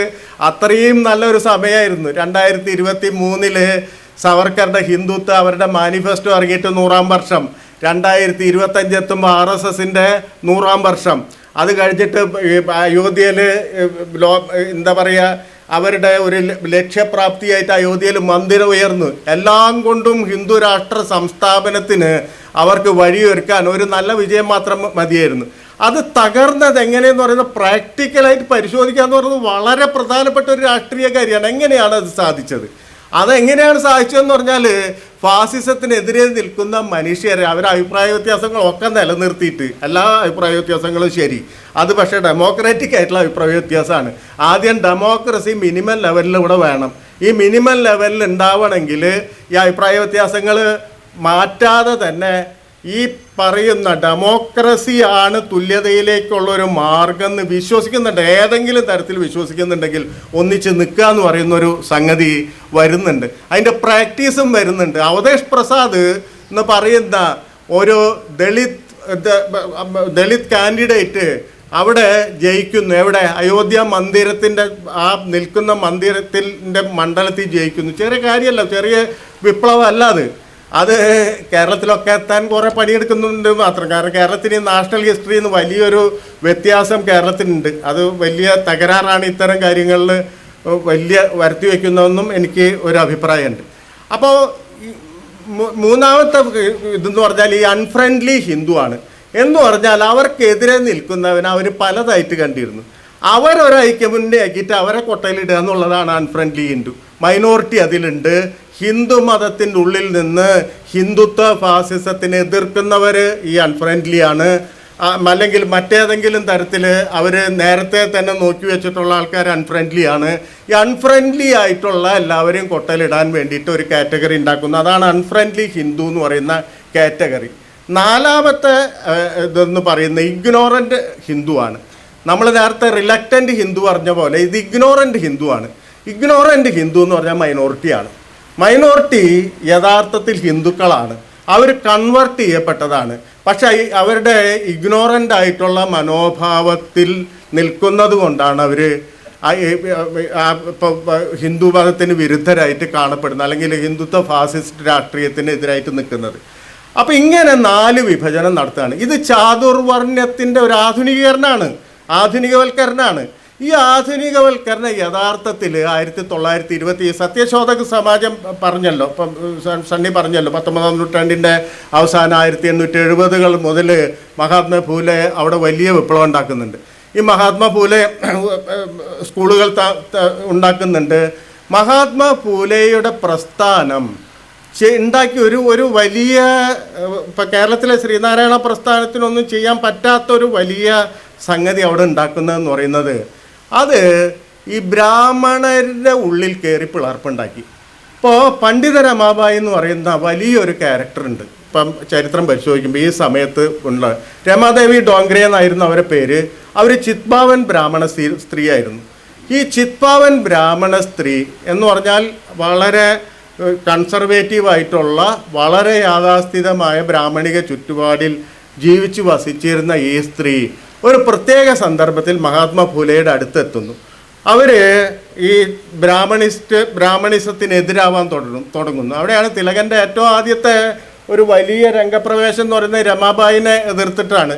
അത്രയും നല്ലൊരു സമയമായിരുന്നു. 2023 സവർക്കറുടെ ഹിന്ദുത്വ അവരുടെ മാനിഫെസ്റ്റോ ഇറങ്ങിയിട്ട് 100-ാം വർഷം, 2025 എത്തുമ്പോൾ RSSൻ്റെ 100-ാം വർഷം. അത് കഴിഞ്ഞിട്ട് അയോധ്യയിൽ എന്താ പറയുക, അവരുടെ ഒരു ലക്ഷ്യപ്രാപ്തിയായിട്ട് അയോധ്യയിൽ മന്ദിരം ഉയർന്നു. എല്ലാം കൊണ്ടും ഹിന്ദു രാഷ്ട്ര സംസ്ഥാപനത്തിന് അവർക്ക് വഴിയൊരുക്കാൻ ഒരു നല്ല വിജയം മാത്രം മതിയായിരുന്നു. അത് തകർന്നത് എങ്ങനെയെന്ന് പറയുന്നത് പ്രാക്ടിക്കലായിട്ട് പരിശോധിക്കാന്ന് പറയുന്നത് വളരെ പ്രധാനപ്പെട്ട ഒരു രാഷ്ട്രീയ കാര്യമാണ്. എങ്ങനെയാണ് അത് സാധിച്ചത്? അതെങ്ങനെയാണ് സാധിച്ചതെന്ന് പറഞ്ഞാൽ ഫാസിസത്തിനെതിരെ നിൽക്കുന്ന മനുഷ്യരെ അവരുടെ അഭിപ്രായ വ്യത്യാസങ്ങളൊക്കെ നിലനിർത്തിയിട്ട്, എല്ലാ അഭിപ്രായ വ്യത്യാസങ്ങളും ശരി, അത് പക്ഷേ ഡെമോക്രാറ്റിക് ആയിട്ടുള്ള അഭിപ്രായ വ്യത്യാസമാണ്. ആദ്യം ഡെമോക്രസി മിനിമം ലെവലിലൂടെ വേണം. ഈ മിനിമം ലെവലിൽ ഉണ്ടാവണമെങ്കിൽ ഈ അഭിപ്രായ വ്യത്യാസങ്ങൾ മാറ്റാതെ തന്നെ ഈ പറയുന്ന ഡെമോക്രസിയാണ് തുല്യതയിലേക്കുള്ളൊരു മാർഗം എന്ന് വിശ്വസിക്കുന്നുണ്ട്. ഏതെങ്കിലും തരത്തിൽ വിശ്വസിക്കുന്നുണ്ടെങ്കിൽ ഒന്നിച്ച് നിൽക്കുക എന്ന് പറയുന്നൊരു സംഗതി വരുന്നുണ്ട്, അതിൻ്റെ പ്രാക്ടീസും വരുന്നുണ്ട്. അവധേഷ് പ്രസാദ് എന്ന് പറയുന്ന ഒരു ദളിത് കാൻഡിഡേറ്റ് അവിടെ ജയിക്കുന്നു. എവിടെ? അയോധ്യ മന്ദിരത്തിൻ്റെ ആ നിൽക്കുന്ന മന്ദിരത്തിൻ്റെ മണ്ഡലത്തിൽ ജയിക്കുന്നു. ചെറിയ കാര്യമല്ല, ചെറിയ വിപ്ലവമല്ല അത് കേരളത്തിലൊക്കെ എത്താൻ കുറേ പണിയെടുക്കുന്നുണ്ട് മാത്രം. കാരണം കേരളത്തിന് നാഷണൽ ഹിസ്റ്ററിയിൽ നിന്ന് വലിയൊരു വ്യത്യാസം കേരളത്തിനുണ്ട്. അത് വലിയ തകരാറാണ് ഇത്തരം കാര്യങ്ങളിൽ വലിയ വരുത്തി വയ്ക്കുന്നതെന്നും എനിക്ക് ഒരു അഭിപ്രായമുണ്ട്. അപ്പോൾ മൂന്നാമത്തെ ഇതെന്ന് പറഞ്ഞാൽ ഈ അൺഫ്രണ്ട്ലി ഹിന്ദു ആണ്. എന്ന് പറഞ്ഞാൽ അവർക്കെതിരെ നിൽക്കുന്നവനെ അവർ പലതായിട്ട് കണ്ടിരുന്നു. അവരൊരു ഐക്യമുന്നണി ആക്കിയിട്ട് അവരെ കൊട്ടയിലിടുക എന്നുള്ളതാണ് അൺഫ്രണ്ട്ലി ഹിന്ദു. മൈനോറിറ്റി അതിലുണ്ട്. ഹിന്ദു മതത്തിൻ്റെ ഉള്ളിൽ നിന്ന് ഹിന്ദുത്വ ഫാസിസത്തിനെ എതിർക്കുന്നവർ ഈ അൺഫ്രണ്ട്ലി ആണ്. അല്ലെങ്കിൽ മറ്റേതെങ്കിലും തരത്തിൽ അവർ നേരത്തെ തന്നെ നോക്കി വെച്ചിട്ടുള്ള ആൾക്കാർ അൺഫ്രണ്ട്ലി ആണ്. ഈ അൺഫ്രണ്ട്ലി ആയിട്ടുള്ള എല്ലാവരെയും കൊട്ടയിലിടാൻ വേണ്ടിയിട്ട് ഒരു കാറ്റഗറി ഉണ്ടാക്കുന്നു. അതാണ് അൺഫ്രണ്ട്ലി ഹിന്ദു എന്ന് പറയുന്ന കാറ്റഗറി. നാലാമത്തെ ഇതെന്ന് പറയുന്നത് ഇഗ്നോറൻ്റ് ഹിന്ദു ആണ്. നമ്മൾ നേരത്തെ റിലക്റ്റൻ്റ് ഹിന്ദു പറഞ്ഞ പോലെ ഇത് ഇഗ്നോറൻ്റ് ഹിന്ദു ആണ്. ഇഗ്നോറൻ്റ് ഹിന്ദു എന്ന് പറഞ്ഞാൽ മൈനോറിറ്റിയാണ്. മൈനോറിറ്റി യഥാർത്ഥത്തിൽ ഹിന്ദുക്കളാണ്, അവർ കൺവേർട്ട് ചെയ്യപ്പെട്ടതാണ്. പക്ഷേ അവരുടെ ഇഗ്നോറൻ്റ് ആയിട്ടുള്ള മനോഭാവത്തിൽ നിൽക്കുന്നത് കൊണ്ടാണ് അവർ ഇപ്പോൾ ഹിന്ദു മതത്തിന് വിരുദ്ധരായിട്ട് കാണപ്പെടുന്നത്, അല്ലെങ്കിൽ ഹിന്ദുത്വ ഫാസിസ്റ്റ് രാഷ്ട്രീയത്തിന് എതിരായിട്ട് നിൽക്കുന്നത്. അപ്പോൾ ഇങ്ങനെ 4 വിഭജനം നടത്തുകയാണ്. ഇത് ചാതുർവർണ്ണ്യത്തിൻ്റെ ഒരു ആധുനികീകരണമാണ്, ആധുനികവൽക്കരണമാണ്. ഈ ആധുനികവൽക്കരണം യഥാർത്ഥത്തിൽ 1920 സത്യശോധക സമാജം പറഞ്ഞല്ലോ, ഇപ്പം സണ്ണി പറഞ്ഞല്ലോ, 19-ാം നൂറ്റാണ്ടിൻ്റെ അവസാനം 1870-കൾ മുതൽ മഹാത്മാ ഫൂലെ അവിടെ വലിയ വിപ്ലവം ഉണ്ടാക്കുന്നുണ്ട്. ഈ മഹാത്മാ ഫൂലെ സ്കൂളുകൾ ഉണ്ടാക്കുന്നുണ്ട്. മഹാത്മാ ഫൂലെയുടെ പ്രസ്ഥാനം ഉണ്ടാക്കി ഒരു വലിയ, ഇപ്പം കേരളത്തിലെ ശ്രീനാരായണ പ്രസ്ഥാനത്തിനൊന്നും ചെയ്യാൻ പറ്റാത്തൊരു വലിയ സംഗതി അവിടെ ഉണ്ടാക്കുന്നതെന്ന് പറയുന്നത്, അത് ഈ ബ്രാഹ്മണരുടെ ഉള്ളിൽ കയറി പിളർപ്പുണ്ടാക്കി. ഇപ്പോൾ പണ്ഡിത രമാബായി എന്ന് പറയുന്ന വലിയൊരു ക്യാരക്ടറുണ്ട്. ഇപ്പം ചരിത്രം പരിശോധിക്കുമ്പോൾ ഈ സമയത്ത് ഉള്ള രമാദേവി ഡോങ്ക്രെ എന്നായിരുന്നു അവരുടെ പേര്. അവർ ചിത്പാവൻ ബ്രാഹ്മണ സ്ത്രീ ആയിരുന്നു. ഈ ചിത്പാവൻ ബ്രാഹ്മണ സ്ത്രീ എന്ന് പറഞ്ഞാൽ വളരെ കൺസർവേറ്റീവായിട്ടുള്ള, വളരെ യാഥാസ്ഥിതമായ ബ്രാഹ്മണിക ചുറ്റുപാടിൽ ജീവിച്ചു വസിച്ചിരുന്ന ഈ സ്ത്രീ ഒരു പ്രത്യേക സന്ദർഭത്തിൽ മഹാത്മാ ഫൂലെയുടെ അടുത്തെത്തുന്നു. അവർ ഈ ബ്രാഹ്മണിസത്തിനെതിരാവാൻ തുടങ്ങുന്നു. അവിടെയാണ് തിലകൻ്റെ ഏറ്റവും ആദ്യത്തെ ഒരു വലിയ രംഗപ്രവേശം എന്ന് പറയുന്നത് രമാബായിനെ എതിർത്തിട്ടാണ്.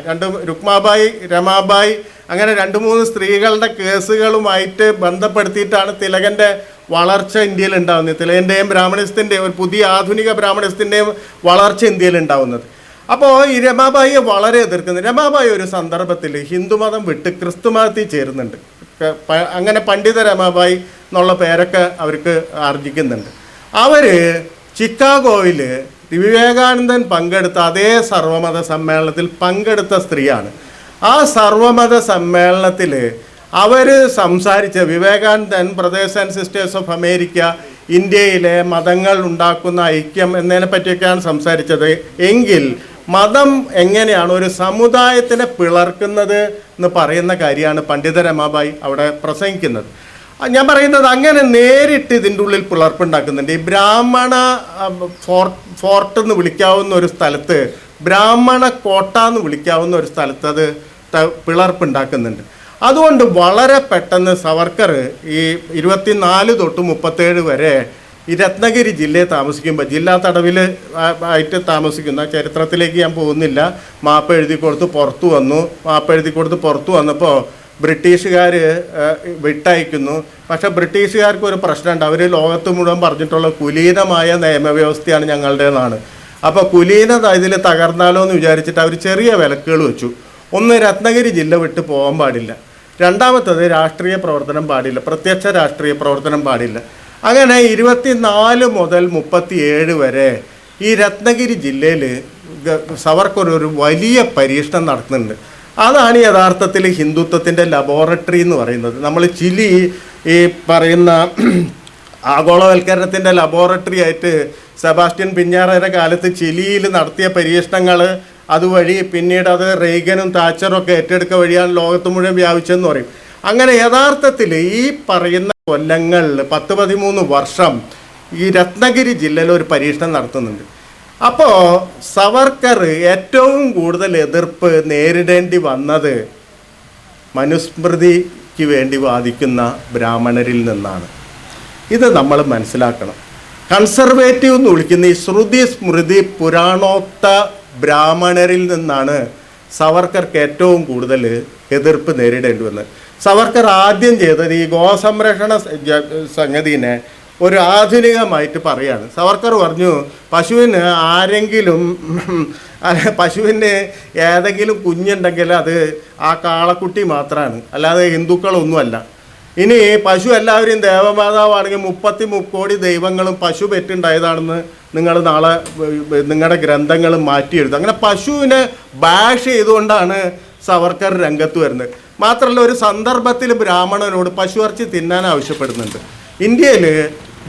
രുക്മാബായി, രമാബായി, അങ്ങനെ 2-3 സ്ത്രീകളുടെ കേസുകളുമായിട്ട് ബന്ധപ്പെടുത്തിയിട്ടാണ് തിലകൻ്റെ വളർച്ച ഇന്ത്യയിൽ ഉണ്ടാകുന്നത്. തിലകൻ്റെയും ബ്രാഹ്മണിസത്തിൻ്റെയും ഒരു പുതിയ ആധുനിക ബ്രാഹ്മണിസത്തിൻ്റെയും വളർച്ച ഇന്ത്യയിൽ ഉണ്ടാകുന്നത്. അപ്പോൾ ഈ രമാബായിയെ വളരെ എതിർക്കുന്നു. രമാബായി ഒരു സന്ദർഭത്തിൽ ഹിന്ദുമതം വിട്ട് ക്രിസ്തു മതത്തിൽ ചേരുന്നുണ്ട്. അങ്ങനെ പണ്ഡിത രമാബായി എന്നുള്ള പേരൊക്കെ അവർക്ക് ആർജിക്കുന്നുണ്ട്. അവർ ചിക്കാഗോയിൽ വിവേകാനന്ദൻ പങ്കെടുത്ത അതേ സർവമത സമ്മേളനത്തിൽ പങ്കെടുത്ത സ്ത്രീയാണ്. ആ സർവമത സമ്മേളനത്തിൽ അവർ സംസാരിച്ച Vivekanandan brothers and sisters of America, ഇന്ത്യയിലെ മതങ്ങൾ ഉണ്ടാക്കുന്ന ഐക്യം എന്നതിനെ പറ്റിയൊക്കെയാണ് സംസാരിച്ചത്. എങ്കിൽ മതം എങ്ങനെയാണ് ഒരു സമുദായത്തിനെ പിളർക്കുന്നത് എന്ന് പറയുന്ന കാര്യമാണ് പണ്ഡിത രമാബായി അവിടെ പ്രസംഗിക്കുന്നത്. ഞാൻ പറയുന്നത് അങ്ങനെ നേരിട്ട് ഇതിൻ്റെ ഉള്ളിൽ പിളർപ്പുണ്ടാക്കുന്നുണ്ട്. ഈ ബ്രാഹ്മണ ഫോർട്ട് എന്ന് വിളിക്കാവുന്ന ഒരു സ്ഥലത്ത്, ബ്രാഹ്മണ കോട്ട എന്ന് വിളിക്കാവുന്ന ഒരു സ്ഥലത്ത് അത് പിളർപ്പുണ്ടാക്കുന്നുണ്ട്. അതുകൊണ്ട് വളരെ പെട്ടെന്ന് സവർക്കർ ഈ 24 തൊട്ട് 37 വരെ ഈ രത്നഗിരി ജില്ലയിൽ താമസിക്കുമ്പോൾ, ജില്ലാ തടവിൽ ആയിട്ട് താമസിക്കുന്ന, ചരിത്രത്തിലേക്ക് ഞാൻ പോകുന്നില്ല, മാപ്പ് എഴുതി കൊടുത്ത് പുറത്തു വന്നപ്പോൾ ബ്രിട്ടീഷുകാർ വിട്ടയക്കുന്നു. പക്ഷേ ബ്രിട്ടീഷുകാർക്ക് ഒരു പ്രശ്നമുണ്ട്. അവർ ലോകത്ത് മുഴുവൻ പറഞ്ഞിട്ടുള്ള കുലീനമായ നിയമവ്യവസ്ഥയാണ് ഞങ്ങളുടേതാണ്. അപ്പോൾ കുലീനത ഇതിൽ തകർന്നാലോ എന്ന് വിചാരിച്ചിട്ട് അവർ ചെറിയ വിലക്കുകൾ വെച്ചു. ഒന്ന്, രത്നഗിരി ജില്ല വിട്ട് പോകാൻ പാടില്ല. രണ്ടാമത്തത്, രാഷ്ട്രീയ പ്രവർത്തനം പാടില്ല, പ്രത്യക്ഷ രാഷ്ട്രീയ പ്രവർത്തനം പാടില്ല. അങ്ങനെ 24 മുതൽ 37 വരെ ഈ രത്നഗിരി ജില്ലയിൽ സവർക്കർ ഒരു വലിയ പരീക്ഷണം നടത്തുന്നുണ്ട്. അതാണ് യഥാർത്ഥത്തിൽ ഹിന്ദുത്വത്തിൻ്റെ ലബോറട്ടറി എന്ന് പറയുന്നത്. നമ്മൾ ചിലി ഈ പറയുന്ന ആഗോളവൽക്കരണത്തിൻ്റെ ലബോറട്ടറി ആയിട്ട് സെബാസ്റ്റ്യൻ പിഞ്ഞാറയുടെ കാലത്ത് ചിലിയിൽ നടത്തിയ പരീക്ഷണങ്ങൾ, അതുവഴി പിന്നീട് അത് റെയ്ഗനും താച്ചറും ഒക്കെ ഏറ്റെടുക്കുക വഴിയാണ് ലോകത്ത് മുഴുവൻ വ്യാപിച്ചതെന്ന് പറയും. അങ്ങനെ യഥാർത്ഥത്തിൽ ഈ പറയുന്ന കൊല്ലങ്ങളിൽ 10-13 വർഷം ഈ രത്നഗിരി ജില്ലയിൽ ഒരു പരീക്ഷണം നടത്തുന്നുണ്ട്. അപ്പോൾ സവർക്കർ ഏറ്റവും കൂടുതൽ എതിർപ്പ് നേരിടേണ്ടി വന്നത് മനുസ്മൃതിക്ക് വേണ്ടി വാദിക്കുന്ന ബ്രാഹ്മണരിൽ നിന്നാണ്. ഇത് നമ്മൾ മനസ്സിലാക്കണം. കൺസർവേറ്റീവ് എന്ന് വിളിക്കുന്ന ഈ ശ്രുതി സ്മൃതി പുരാണോക്ത ബ്രാഹ്മണരിൽ നിന്നാണ് സവർക്കർക്ക് ഏറ്റവും കൂടുതൽ എതിർപ്പ് നേരിടേണ്ടി വന്നത്. സവർക്കർ ആദ്യം ചെയ്തത് ഈ ഗോസംരക്ഷണ സംഗതിനെ ഒരു ആധുനികമായിട്ട് പറയാണ്. സവർക്കർ പറഞ്ഞു, പശുവിന് ഏതെങ്കിലും കുഞ്ഞുണ്ടെങ്കിൽ അത് ആ കാളക്കുട്ടി മാത്രമാണ്, അല്ലാതെ ഹിന്ദുക്കളൊന്നുമല്ല. ഇനി പശു എല്ലാവരും ദേവമാതാവാണെങ്കിൽ 33 കോടി ദൈവങ്ങളും പശു പെറ്റുണ്ടായതാണെന്ന് നിങ്ങൾ നാളെ നിങ്ങളുടെ ഗ്രന്ഥങ്ങൾ മാറ്റി എഴുതും. അങ്ങനെ പശുവിനെ ബാഷ് ചെയ്തുകൊണ്ടാണ് സവർക്കർ രംഗത്ത് വരുന്നത്. മാത്രമല്ല, ഒരു സന്ദർഭത്തിൽ ബ്രാഹ്മണനോട് പശു ഇറച്ചി തിന്നാൻ ആവശ്യപ്പെടുന്നുണ്ട്. ഇന്ത്യയിൽ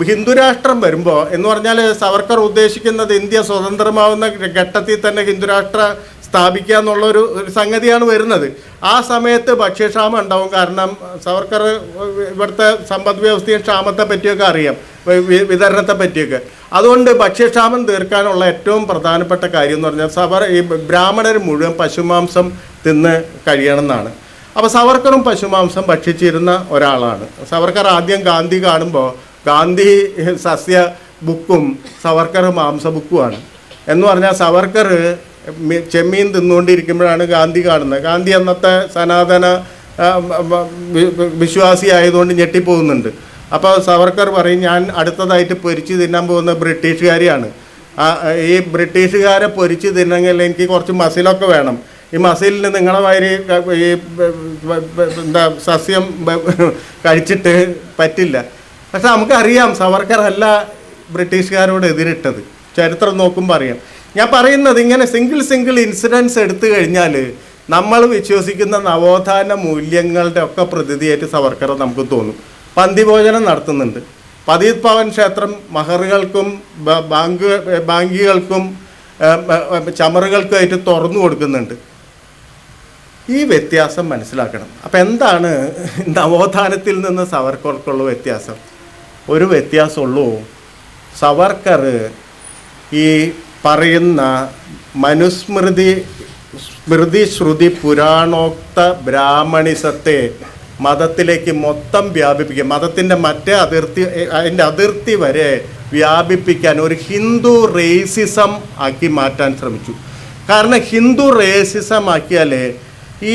ഹിന്ദുരാഷ്ട്രം വരുമ്പോൾ എന്ന് പറഞ്ഞാൽ സവർക്കർ ഉദ്ദേശിക്കുന്നത് ഇന്ത്യ സ്വതന്ത്രമാവുന്ന ഘട്ടത്തിൽ തന്നെ ഹിന്ദുരാഷ്ട്ര സ്ഥാപിക്കുക എന്നുള്ളൊരു സംഗതിയാണ് വരുന്നത്. ആ സമയത്ത് ഭക്ഷ്യക്ഷാമം ഉണ്ടാവും. കാരണം സവർക്കർ ഇവിടുത്തെ സമ്പദ് വ്യവസ്ഥയും ക്ഷാമത്തെ പറ്റിയൊക്കെ അറിയാം, വിതരണത്തെ പറ്റിയൊക്കെ. അതുകൊണ്ട് ഭക്ഷ്യക്ഷാമം തീർക്കാനുള്ള ഏറ്റവും പ്രധാനപ്പെട്ട കാര്യം എന്ന് പറഞ്ഞാൽ ഈ ബ്രാഹ്മണർ മുഴുവൻ പശുമാംസം തിന്ന് കഴിയണമെന്നാണ്. അപ്പോൾ സവർക്കറും പശുമാംസം ഭക്ഷിച്ചിരുന്ന ഒരാളാണ്. സവർക്കർ ആദ്യം ഗാന്ധി കാണുമ്പോൾ ഗാന്ധി സസ്യ ബുക്കും സവർക്കർ മാംസ ബുക്കുമാണ്. എന്ന് പറഞ്ഞാൽ സവർക്കർ ചെമ്മീൻ തിന്നുകൊണ്ടിരിക്കുമ്പോഴാണ് ഗാന്ധി കാണുന്നത്. ഗാന്ധി അന്നത്തെ സനാതന വിശ്വാസിയായതുകൊണ്ട് ഞെട്ടിപ്പോകുന്നുണ്ട്. അപ്പോൾ സവർക്കർ പറയും, ഞാൻ അടുത്തതായിട്ട് പൊരിച്ച് തിന്നാൻ പോകുന്ന ബ്രിട്ടീഷുകാരെയാണ്. ഈ ബ്രിട്ടീഷുകാരെ പൊരിച്ച് തിന്നെങ്കിൽ എനിക്ക് കുറച്ച് മസിലൊക്കെ വേണം. ഈ മസിലിന് നിങ്ങളെ മാതിരി ഈ എന്താ സസ്യം കഴിച്ചിട്ട് പറ്റില്ല. പക്ഷെ നമുക്കറിയാം സവർക്കർ അല്ല ബ്രിട്ടീഷുകാരോട് എതിരിട്ടത്. ചരിത്രം നോക്കുമ്പോൾ അറിയാം. ഞാൻ പറയുന്നത് ഇങ്ങനെ സിംഗിൾ ഇൻസിഡൻസ് എടുത്തു കഴിഞ്ഞാൽ നമ്മൾ വിശ്വസിക്കുന്ന നവോത്ഥാന മൂല്യങ്ങളുടെ ഒക്കെ പ്രതിനിധിയായിട്ട് സവർക്കർ നമുക്ക് തോന്നും. പന്തിഭോജനം നടത്തുന്നുണ്ട്. പതീത് പവൻ ക്ഷേത്രം മഹറുകൾക്കും ബാങ്കികൾക്കും ചമറുകൾക്കുമായിട്ട് തുറന്നു കൊടുക്കുന്നുണ്ട്. ഈ വ്യത്യാസം മനസ്സിലാക്കണം. അപ്പം എന്താണ് നവോത്ഥാനത്തിൽ നിന്ന് സവർക്കർക്കുള്ള വ്യത്യാസം? ഒരു വ്യത്യാസമുള്ളൂ. സവർക്കർ ഈ പറയുന്ന സ്മൃതി ശ്രുതി പുരാണോക്ത ബ്രാഹ്മണിസത്തെ മതത്തിലേക്ക് മൊത്തം വ്യാപിപ്പിക്കുക, മതത്തിൻ്റെ മറ്റേ അതിൻ്റെ അതിർത്തി വരെ വ്യാപിപ്പിക്കാൻ ഒരു ഹിന്ദു റേസിസം ആക്കി മാറ്റാൻ ശ്രമിച്ചു. കാരണം ഹിന്ദു റേസിസം ആക്കിയാലേ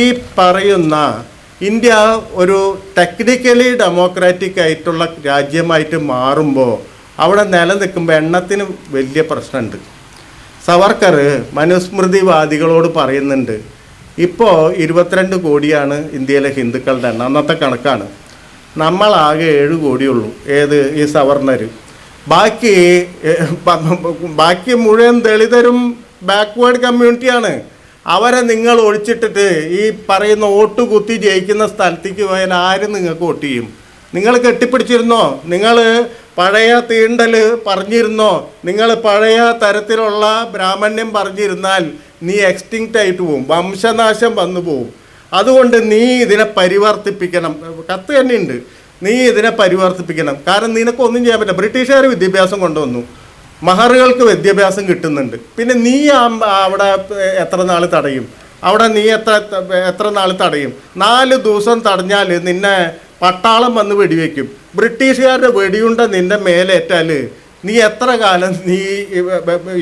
ഈ പറയുന്ന ഇന്ത്യ ഒരു ടെക്നിക്കലി ഡെമോക്രാറ്റിക് ആയിട്ടുള്ള രാജ്യമായിട്ട് മാറുമ്പോൾ അവിടെ നിലനിൽക്കുമ്പോൾ എണ്ണത്തിന് വലിയ പ്രശ്നമുണ്ട്. സവർക്കർ മനുസ്മൃതിവാദികളോട് പറയുന്നുണ്ട്, ഇപ്പോൾ 22 കോടിയാണ് ഇന്ത്യയിലെ ഹിന്ദുക്കളുടെ എണ്ണം, അന്നത്തെ കണക്കാണ്. നമ്മളാകെ 7 കോടിയുള്ളൂ. ഏത് ഈ സവർണർ. ബാക്കി മുഴുവൻ ദളിതരും ബാക്ക്വേർഡ് കമ്മ്യൂണിറ്റിയാണ്. അവരെ നിങ്ങൾ ഒഴിച്ചിട്ടിട്ട് ഈ പറയുന്ന വോട്ട് കുത്തി ജയിക്കുന്ന സ്ഥലത്തേക്ക് പോയാൽ ആരും നിങ്ങൾക്ക് വോട്ട് ചെയ്യും? നിങ്ങൾ കെട്ടിപ്പിടിച്ചിരുന്നോ? നിങ്ങൾ പഴയ തീണ്ടൽ പറഞ്ഞിരുന്നോ? നിങ്ങൾ പഴയ തരത്തിലുള്ള ബ്രാഹ്മണ്യം പറഞ്ഞിരുന്നാൽ നീ എക്സ്റ്റിങ്ക്റ്റ് ആയിട്ട് പോവും, വംശനാശം വന്നു പോവും. അതുകൊണ്ട് നീ ഇതിനെ പരിവർത്തിപ്പിക്കണം. കത്ത് തന്നെയുണ്ട്, നീ ഇതിനെ പരിവർത്തിപ്പിക്കണം. കാരണം നിനക്കൊന്നും ചെയ്യാൻ പറ്റില്ല. ബ്രിട്ടീഷുകാർ വിദ്യാഭ്യാസം കൊണ്ടുവന്നു, മഹറുകൾക്ക് വിദ്യാഭ്യാസം കിട്ടുന്നുണ്ട്. പിന്നെ നീ അവിടെ എത്ര നാൾ തടയും? അവിടെ നീ എത്ര നാൾ തടയും? 4 ദിവസം തടഞ്ഞാൽ നിന്നെ പട്ടാളം വന്ന് വെടിവെക്കും. ബ്രിട്ടീഷുകാരുടെ വെടിയുണ്ട നിൻ്റെ മേലേറ്റാൽ നീ എത്ര കാലം നീ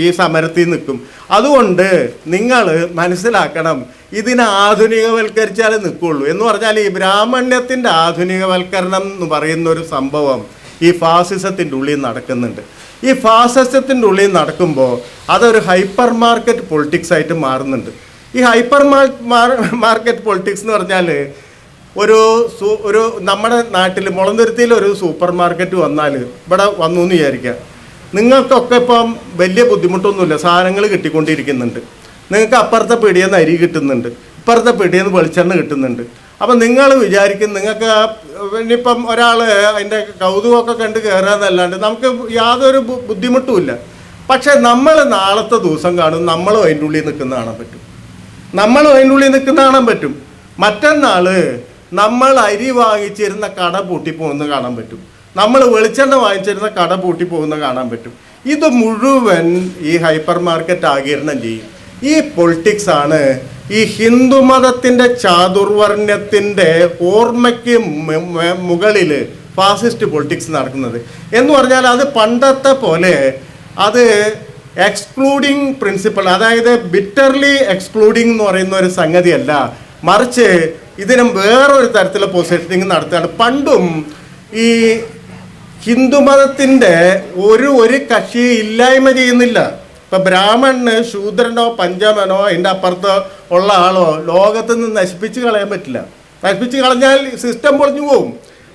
ഈ സമരത്തിൽ നിൽക്കും? അതുകൊണ്ട് നിങ്ങൾ മനസ്സിലാക്കണം, ഇതിനെ ആധുനികവൽക്കരിച്ചാലേ നിൽക്കുള്ളൂ. എന്ന് പറഞ്ഞാൽ ഈ ബ്രാഹ്മണ്യത്തിൻ്റെ ആധുനികവൽക്കരണം എന്ന് പറയുന്ന ഒരു സംഭവം ഈ ഫാസിസത്തിൻ്റെ ഉള്ളിൽ നടക്കുന്നുണ്ട്. ഈ ഫാസിസത്തിൻ്റെ ഉള്ളിൽ നടക്കുമ്പോൾ അതൊരു ഹൈപ്പർ മാർക്കറ്റ് പൊളിറ്റിക്സ് ആയിട്ട് മാറുന്നുണ്ട്. ഈ ഹൈപ്പർ മാർക്കറ്റ് പൊളിറ്റിക്സ് എന്ന് പറഞ്ഞാൽ ഒരു നമ്മുടെ നാട്ടിൽ മുളന്തുരുത്തിയിൽ ഒരു സൂപ്പർ മാർക്കറ്റ് വന്നാൽ, ഇവിടെ വന്നു എന്ന് വിചാരിക്കുക, നിങ്ങൾക്കൊക്കെ ഇപ്പം വലിയ ബുദ്ധിമുട്ടൊന്നുമില്ല, സാധനങ്ങൾ കിട്ടിക്കൊണ്ടിരിക്കുന്നുണ്ട്. നിങ്ങൾക്ക് അപ്പുറത്തെ പീടിയിൽ നിന്ന് അരി കിട്ടുന്നുണ്ട്, ഇപ്പുറത്തെ പീടിയിൽ നിന്ന് വെളിച്ചെണ്ണ കിട്ടുന്നുണ്ട്. അപ്പം നിങ്ങൾ വിചാരിക്കും നിങ്ങൾക്ക് ഇനിയിപ്പം ഒരാൾ അതിൻ്റെ കൗതുകമൊക്കെ കണ്ട് കയറാന്നല്ലാണ്ട് നമുക്ക് യാതൊരു ബുദ്ധിമുട്ടുമില്ല. പക്ഷെ നമ്മൾ നാളത്തെ ദിവസം കാണും നമ്മളും അതിൻ്റെ ഉള്ളിൽ നിൽക്കുന്ന കാണാൻ പറ്റും. മറ്റന്നാൾ നമ്മൾ അരി വാങ്ങിച്ചിരുന്ന കട പൂട്ടിപ്പോകുന്ന കാണാൻ പറ്റും. നമ്മൾ വെളിച്ചെണ്ണ വാങ്ങിച്ചിരുന്ന കട പൂട്ടിപ്പോകുന്ന കാണാൻ പറ്റും. ഇത് മുഴുവൻ ഈ ഹൈപ്പർ മാർക്കറ്റ് ആകിരണം ചെയ്യും. ഈ പൊളിറ്റിക്സാണ് ഈ ഹിന്ദുമതത്തിൻ്റെ ചാതുർവർണ്ണ്യത്തിൻ്റെ ഓർമ്മയ്ക്ക് മുകളിൽ ഫാസിസ്റ്റ് പൊളിറ്റിക്സ് നടക്കുന്നത്. എന്ന് പറഞ്ഞാൽ അത് പണ്ടത്തെ പോലെ അത് എക്സ്ക്ലൂഡിങ് പ്രിൻസിപ്പൾ, അതായത് ബിറ്റർലി എക്സ്ക്ലൂഡിങ് എന്ന് പറയുന്ന ഒരു സംഗതിയല്ല, മറിച്ച് ഇതിനും വേറൊരു തരത്തിലുള്ള പൊസിഷനിങ് നടത്തുകയാണ്. പണ്ടും ഈ ഹിന്ദുമതത്തിൻ്റെ ഒരു കക്ഷിയെ ഇല്ലായ്മ ചെയ്യുന്നില്ല. ഇപ്പം ബ്രാഹ്മണന് ശൂദ്രനോ പഞ്ചമനോ അതിൻ്റെ അപ്പുറത്ത് ഉള്ള ആളോ ലോകത്ത് നിന്ന് നശിപ്പിച്ച് കളയാൻ പറ്റില്ല. നശിപ്പിച്ച് കളഞ്ഞാൽ സിസ്റ്റം പൊളിഞ്ഞു പോകും.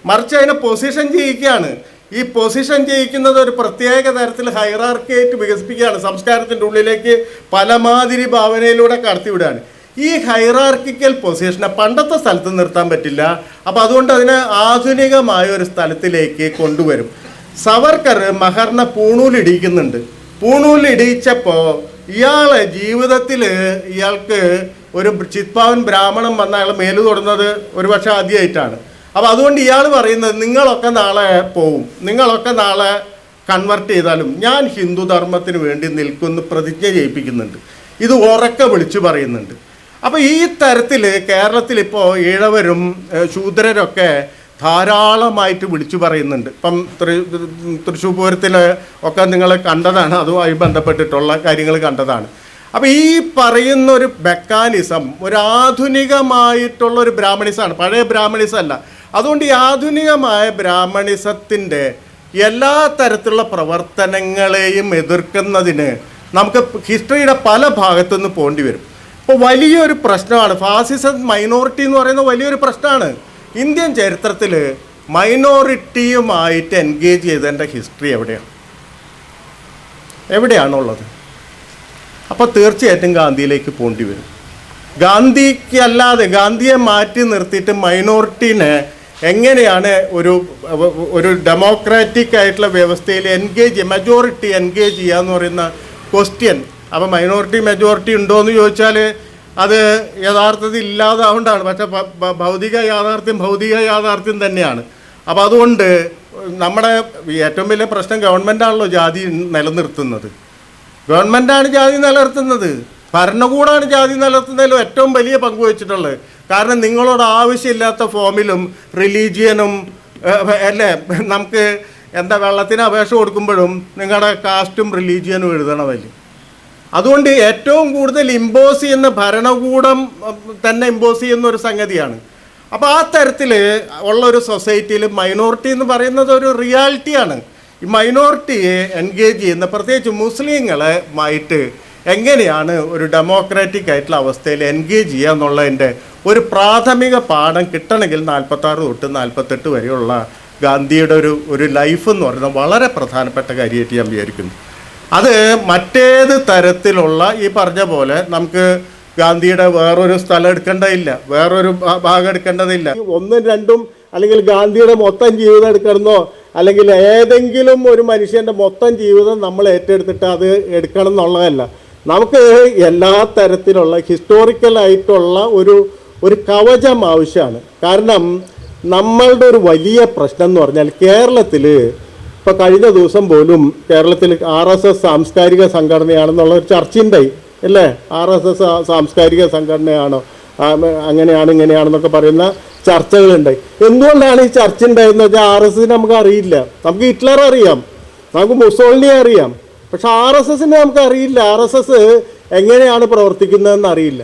മറിച്ച് അതിനെ പൊസിഷൻ ചെയ്യിക്കുകയാണ്. ഈ പൊസിഷൻ ചെയ്യിക്കുന്നത് ഒരു പ്രത്യേക തരത്തിൽ ഹൈറാർക്കിയായിട്ട് വികസിപ്പിക്കുകയാണ്. സംസ്കാരത്തിൻ്റെ ഉള്ളിലേക്ക് പലമാതിരി ഭാവനയിലൂടെ കടത്തിവിടുകയാണ്. ഈ ഹൈറാർക്കിക്കൽ പൊസിഷനെ പണ്ടത്തെ സ്ഥലത്ത് നിർത്താൻ പറ്റില്ല. അപ്പോൾ അതുകൊണ്ട് അതിനെ ആധുനികമായ ഒരു സ്ഥലത്തിലേക്ക് കൊണ്ടുവരും. സവർക്കർ മഹറിനെ പൂണൂലിടിക്കുന്നുണ്ട്. പൂണൂലിടിച്ചപ്പോൾ ഇയാളെ ജീവിതത്തിൽ ഇയാൾക്ക് ഒരു ചിത്പാവൻ ബ്രാഹ്മണൻ വന്ന അയാൾ മേലു തൊടുന്നത് ഒരു പക്ഷേ ആദ്യമായിട്ടാണ്. അപ്പോൾ അതുകൊണ്ട് ഇയാൾ പറയുന്നത് നിങ്ങളൊക്കെ നാളെ പോവും, നിങ്ങളൊക്കെ നാളെ കൺവെർട്ട് ചെയ്താലും ഞാൻ ഹിന്ദു ധർമ്മത്തിന് വേണ്ടി നിൽക്കുമെന്ന് പ്രതിജ്ഞ ചെയ്യിപ്പിക്കുന്നുണ്ട്. ഇത് ഉറക്കെ വിളിച്ചു പറയുന്നുണ്ട്. അപ്പോൾ ഈ തരത്തിൽ കേരളത്തിലിപ്പോൾ ഈഴവരും ശൂദ്രരൊക്കെ ധാരാളമായിട്ട് വിളിച്ചു പറയുന്നുണ്ട്. ഇപ്പം തൃശ്ശൂർ പൂരത്തിൽ ഒക്കെ നിങ്ങൾ കണ്ടതാണ്, അതുമായി ബന്ധപ്പെട്ടിട്ടുള്ള കാര്യങ്ങൾ കണ്ടതാണ്. അപ്പോൾ ഈ പറയുന്ന ഒരു മെക്കാനിസം ഒരു ആധുനികമായിട്ടുള്ള ഒരു ബ്രാഹ്മണിസമാണ്, പഴയ ബ്രാഹ്മണിസം അല്ല. അതുകൊണ്ട് ഈ ആധുനികമായ ബ്രാഹ്മണിസത്തിൻ്റെ എല്ലാ തരത്തിലുള്ള പ്രവർത്തനങ്ങളെയും എതിർക്കുന്നതിന് നമുക്ക് ഹിസ്റ്ററിയുടെ പല ഭാഗത്തുനിന്ന് പോകേണ്ടി വരും. ഇപ്പോൾ വലിയൊരു പ്രശ്നമാണ് ഫാസിസം, മൈനോറിറ്റി എന്ന് പറയുന്ന വലിയൊരു പ്രശ്നമാണ്. ഇന്ത്യൻ ചരിത്രത്തിൽ മൈനോറിറ്റിയുമായിട്ട് എൻഗേജ് ചെയ്തതിൻ്റെ ഹിസ്റ്ററി എവിടെയാണുള്ളത്? അപ്പോൾ തീർച്ചയായിട്ടും ഗാന്ധിയിലേക്ക് പോകേണ്ടി വരും. ഗാന്ധിക്ക് അല്ലാതെ, ഗാന്ധിയെ മാറ്റി നിർത്തിയിട്ട് മൈനോറിറ്റീനെ എങ്ങനെയാണ് ഒരു ഡെമോക്രാറ്റിക് ആയിട്ടുള്ള വ്യവസ്ഥയിൽ മെജോറിറ്റി എൻഗേജ് ചെയ്യുക എന്ന് പറയുന്ന ക്വസ്റ്റ്യൻ. അപ്പോൾ മൈനോറിറ്റി മെജോറിറ്റി ഉണ്ടോ എന്ന് ചോദിച്ചാൽ അത് യഥാർത്ഥത്തിൽ ഇല്ലാതാവുകൊണ്ടാണ്. പക്ഷേ ഭൗതിക യാഥാർത്ഥ്യം തന്നെയാണ്. അപ്പോൾ അതുകൊണ്ട് നമ്മുടെ ഏറ്റവും വലിയ പ്രശ്നം ഗവൺമെൻറ്റാണല്ലോ ജാതി നിലനിർത്തുന്നത്. ഗവൺമെൻറ്റാണ് ജാതി നിലനിർത്തുന്നത്, ഭരണകൂടമാണ് ജാതി നിലനിർത്തുന്നതിലും ഏറ്റവും വലിയ പങ്ക് വഹിച്ചിട്ടുള്ളത്. കാരണം നിങ്ങളോട് ആവശ്യമില്ലാത്ത ഫോമിലും റിലീജിയനും അല്ലേ, നമുക്ക് വെള്ളത്തിന് അപേക്ഷ കൊടുക്കുമ്പോഴും നിങ്ങളുടെ കാസ്റ്റും റിലീജിയനും എഴുതണമല്ലോ. അതുകൊണ്ട് ഏറ്റവും കൂടുതൽ ഇമ്പോസ് ചെയ്യുന്ന ഭരണകൂടം തന്നെ ഇമ്പോസ് ചെയ്യുന്ന ഒരു സംഗതിയാണ്. അപ്പോൾ ആ തരത്തിൽ ഉള്ളൊരു സൊസൈറ്റിയിൽ മൈനോറിറ്റി എന്ന് പറയുന്നത് ഒരു റിയാലിറ്റിയാണ്. ഈ മൈനോറിറ്റിയെ എൻഗേജ് ചെയ്യുന്ന പ്രത്യേകിച്ച് മുസ്ലിങ്ങളായിട്ട് എങ്ങനെയാണ് ഒരു ഡെമോക്രാറ്റിക് ആയിട്ടുള്ള അവസ്ഥയിൽ എൻഗേജ് ചെയ്യുക എന്നുള്ളതിൻ്റെ ഒരു പ്രാഥമിക പാഠം കിട്ടണമെങ്കിൽ 46 തൊട്ട് 48 വരെയുള്ള ഗാന്ധിയുടെ ഒരു ലൈഫ് എന്ന് പറയുന്നത് വളരെ പ്രധാനപ്പെട്ട കാര്യമായിട്ട് ഞാൻ വിചാരിക്കുന്നു. അത് മറ്റേത് തരത്തിലുള്ള ഈ പറഞ്ഞ പോലെ നമുക്ക് ഗാന്ധിയുടെ വേറൊരു സ്ഥലം എടുക്കേണ്ടതില്ല, വേറൊരു ഭാഗം എടുക്കേണ്ടതില്ല. 1, 2 അല്ലെങ്കിൽ ഗാന്ധിയുടെ മൊത്തം ജീവിതം എടുക്കണമെന്നോ അല്ലെങ്കിൽ ഏതെങ്കിലും ഒരു മനുഷ്യൻ്റെ മൊത്തം ജീവിതം നമ്മൾ ഏറ്റെടുത്തിട്ട് അത് എടുക്കണം എന്നുള്ളതല്ല. നമുക്ക് എല്ലാ തരത്തിലുള്ള ഹിസ്റ്റോറിക്കലായിട്ടുള്ള ഒരു കവചം ആവശ്യമാണ്. കാരണം നമ്മളുടെ ഒരു വലിയ പ്രശ്നം എന്ന് പറഞ്ഞാൽ കേരളത്തിൽ ഇപ്പോൾ കഴിഞ്ഞ ദിവസം പോലും കേരളത്തിൽ RSS സാംസ്കാരിക സംഘടനയാണെന്നുള്ള ഒരു ചർച്ചയുണ്ടായി അല്ലേ. RSS സാംസ്കാരിക സംഘടനയാണോ, അങ്ങനെയാണ് ഇങ്ങനെയാണെന്നൊക്കെ പറയുന്ന ചർച്ചകളുണ്ടായി. എന്തുകൊണ്ടാണ് ഈ ചർച്ച ഉണ്ടായതെന്ന് വെച്ചാൽ RSS നമുക്ക് അറിയില്ല. നമുക്ക് ഹിറ്റ്ലർ അറിയാം, നമുക്ക് മുസോളിനിയെ അറിയാം, പക്ഷെ RSSനെ നമുക്ക് അറിയില്ല. RSS എങ്ങനെയാണ് പ്രവർത്തിക്കുന്നതെന്ന് അറിയില്ല.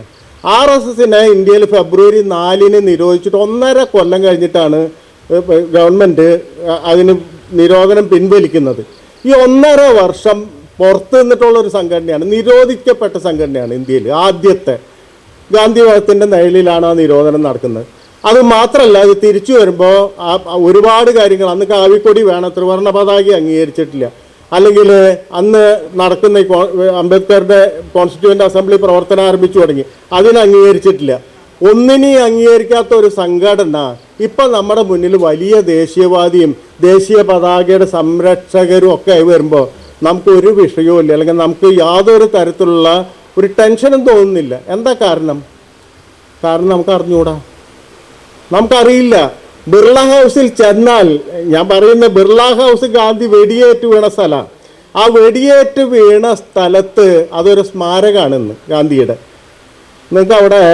RSSനെ ഇന്ത്യയിൽ ഫെബ്രുവരി 4 നിരോധിച്ചിട്ട് 1.5 കൊല്ലം കഴിഞ്ഞിട്ടാണ് ഗവൺമെൻറ് അതിന് നിരോധനം പിൻവലിക്കുന്നത്. ഈ 1.5 വർഷം പുറത്ത് നിന്നിട്ടുള്ളൊരു സംഘടനയാണ്, നിരോധിക്കപ്പെട്ട സംഘടനയാണ്. ഇന്ത്യയിൽ ആദ്യത്തെ ഗാന്ധിവാദത്തിൻ്റെ നിഴലിലാണ് ആ നിരോധനം നടക്കുന്നത്. അത് മാത്രമല്ല, അത് തിരിച്ചു വരുമ്പോൾ ഒരുപാട് കാര്യങ്ങൾ, അന്ന് കാവിക്കൊടി വേണം, ത്രിവർണ്ണ പതാക അംഗീകരിച്ചിട്ടില്ല, അല്ലെങ്കിൽ അന്ന് നടക്കുന്ന അംബേദ്കറുടെ കോൺസ്റ്റിറ്റ്യൂവൻ്റ് അസംബ്ലി പ്രവർത്തനം ആരംഭിച്ചു തുടങ്ങി, അതിന് അംഗീകരിച്ചിട്ടില്ല. ഒന്നിനെയും അംഗീകരിക്കാത്ത ഒരു സംഘടന ഇപ്പം നമ്മുടെ മുന്നിൽ വലിയ ദേശീയവാദിയും ദേശീയ പതാകയുടെ സംരക്ഷകരും ഒക്കെ വരുമ്പോൾ നമുക്കൊരു വിഷയവും ഇല്ല, അല്ലെങ്കിൽ നമുക്ക് യാതൊരു തരത്തിലുള്ള ഒരു ടെൻഷനും തോന്നുന്നില്ല. എന്താ കാരണം നമുക്ക് അറിഞ്ഞുകൂടാ, നമുക്കറിയില്ല. ബിർള ഹൗസിൽ ചെന്നാൽ, ഞാൻ പറയുന്ന ബിർള ഹൗസ് ഗാന്ധി വെടിയേറ്റ് വീണ സ്ഥലമാണ്. ആ വെടിയേറ്റ് വീണ സ്ഥലത്ത് അതൊരു സ്മാരകമാണെന്ന് ഗാന്ധിയുടെ. നിങ്ങൾക്ക് അവിടെ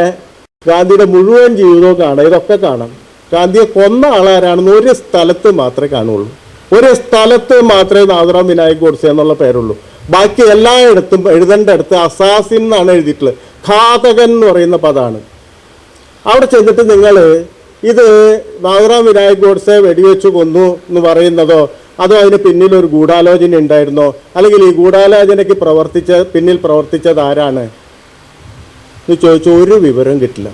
ഗാന്ധിയുടെ മുഴുവൻ ജീവിതവും കാണാം, ഇതൊക്കെ കാണാം. ഗാന്ധിയെ കൊന്ന ആളാരാണെന്ന് ഒരു സ്ഥലത്ത് മാത്രമേ കാണുള്ളൂ. ഒരു സ്ഥലത്ത് മാത്രമേ നാഥുറാം വിനായക് ഗോഡ്സെ എന്നുള്ള പേരുള്ളൂ. ബാക്കി എല്ലായിടത്തും എഴുതേണ്ടടുത്ത് അസാസിൻ എന്നാണ് എഴുതിയിട്ടുള്ളത്. ഘാതകൻ എന്ന് പറയുന്ന പദമാണ്. അവിടെ ചെന്നിട്ട് നിങ്ങൾ ഇത് നാഥുറാം വിനായക് ഗോഡ്സെ വെടിവെച്ച് കൊന്നു എന്ന് പറയുന്നതോ അതോ അതിന് പിന്നിൽ ഒരു ഗൂഢാലോചന ഉണ്ടായിരുന്നോ, അല്ലെങ്കിൽ ഈ ഗൂഢാലോചനയ്ക്ക് പിന്നിൽ പ്രവർത്തിച്ചത് ആരാണ് എന്ന് ചോദിച്ചാൽ ഒരു വിവരം കിട്ടില്ല.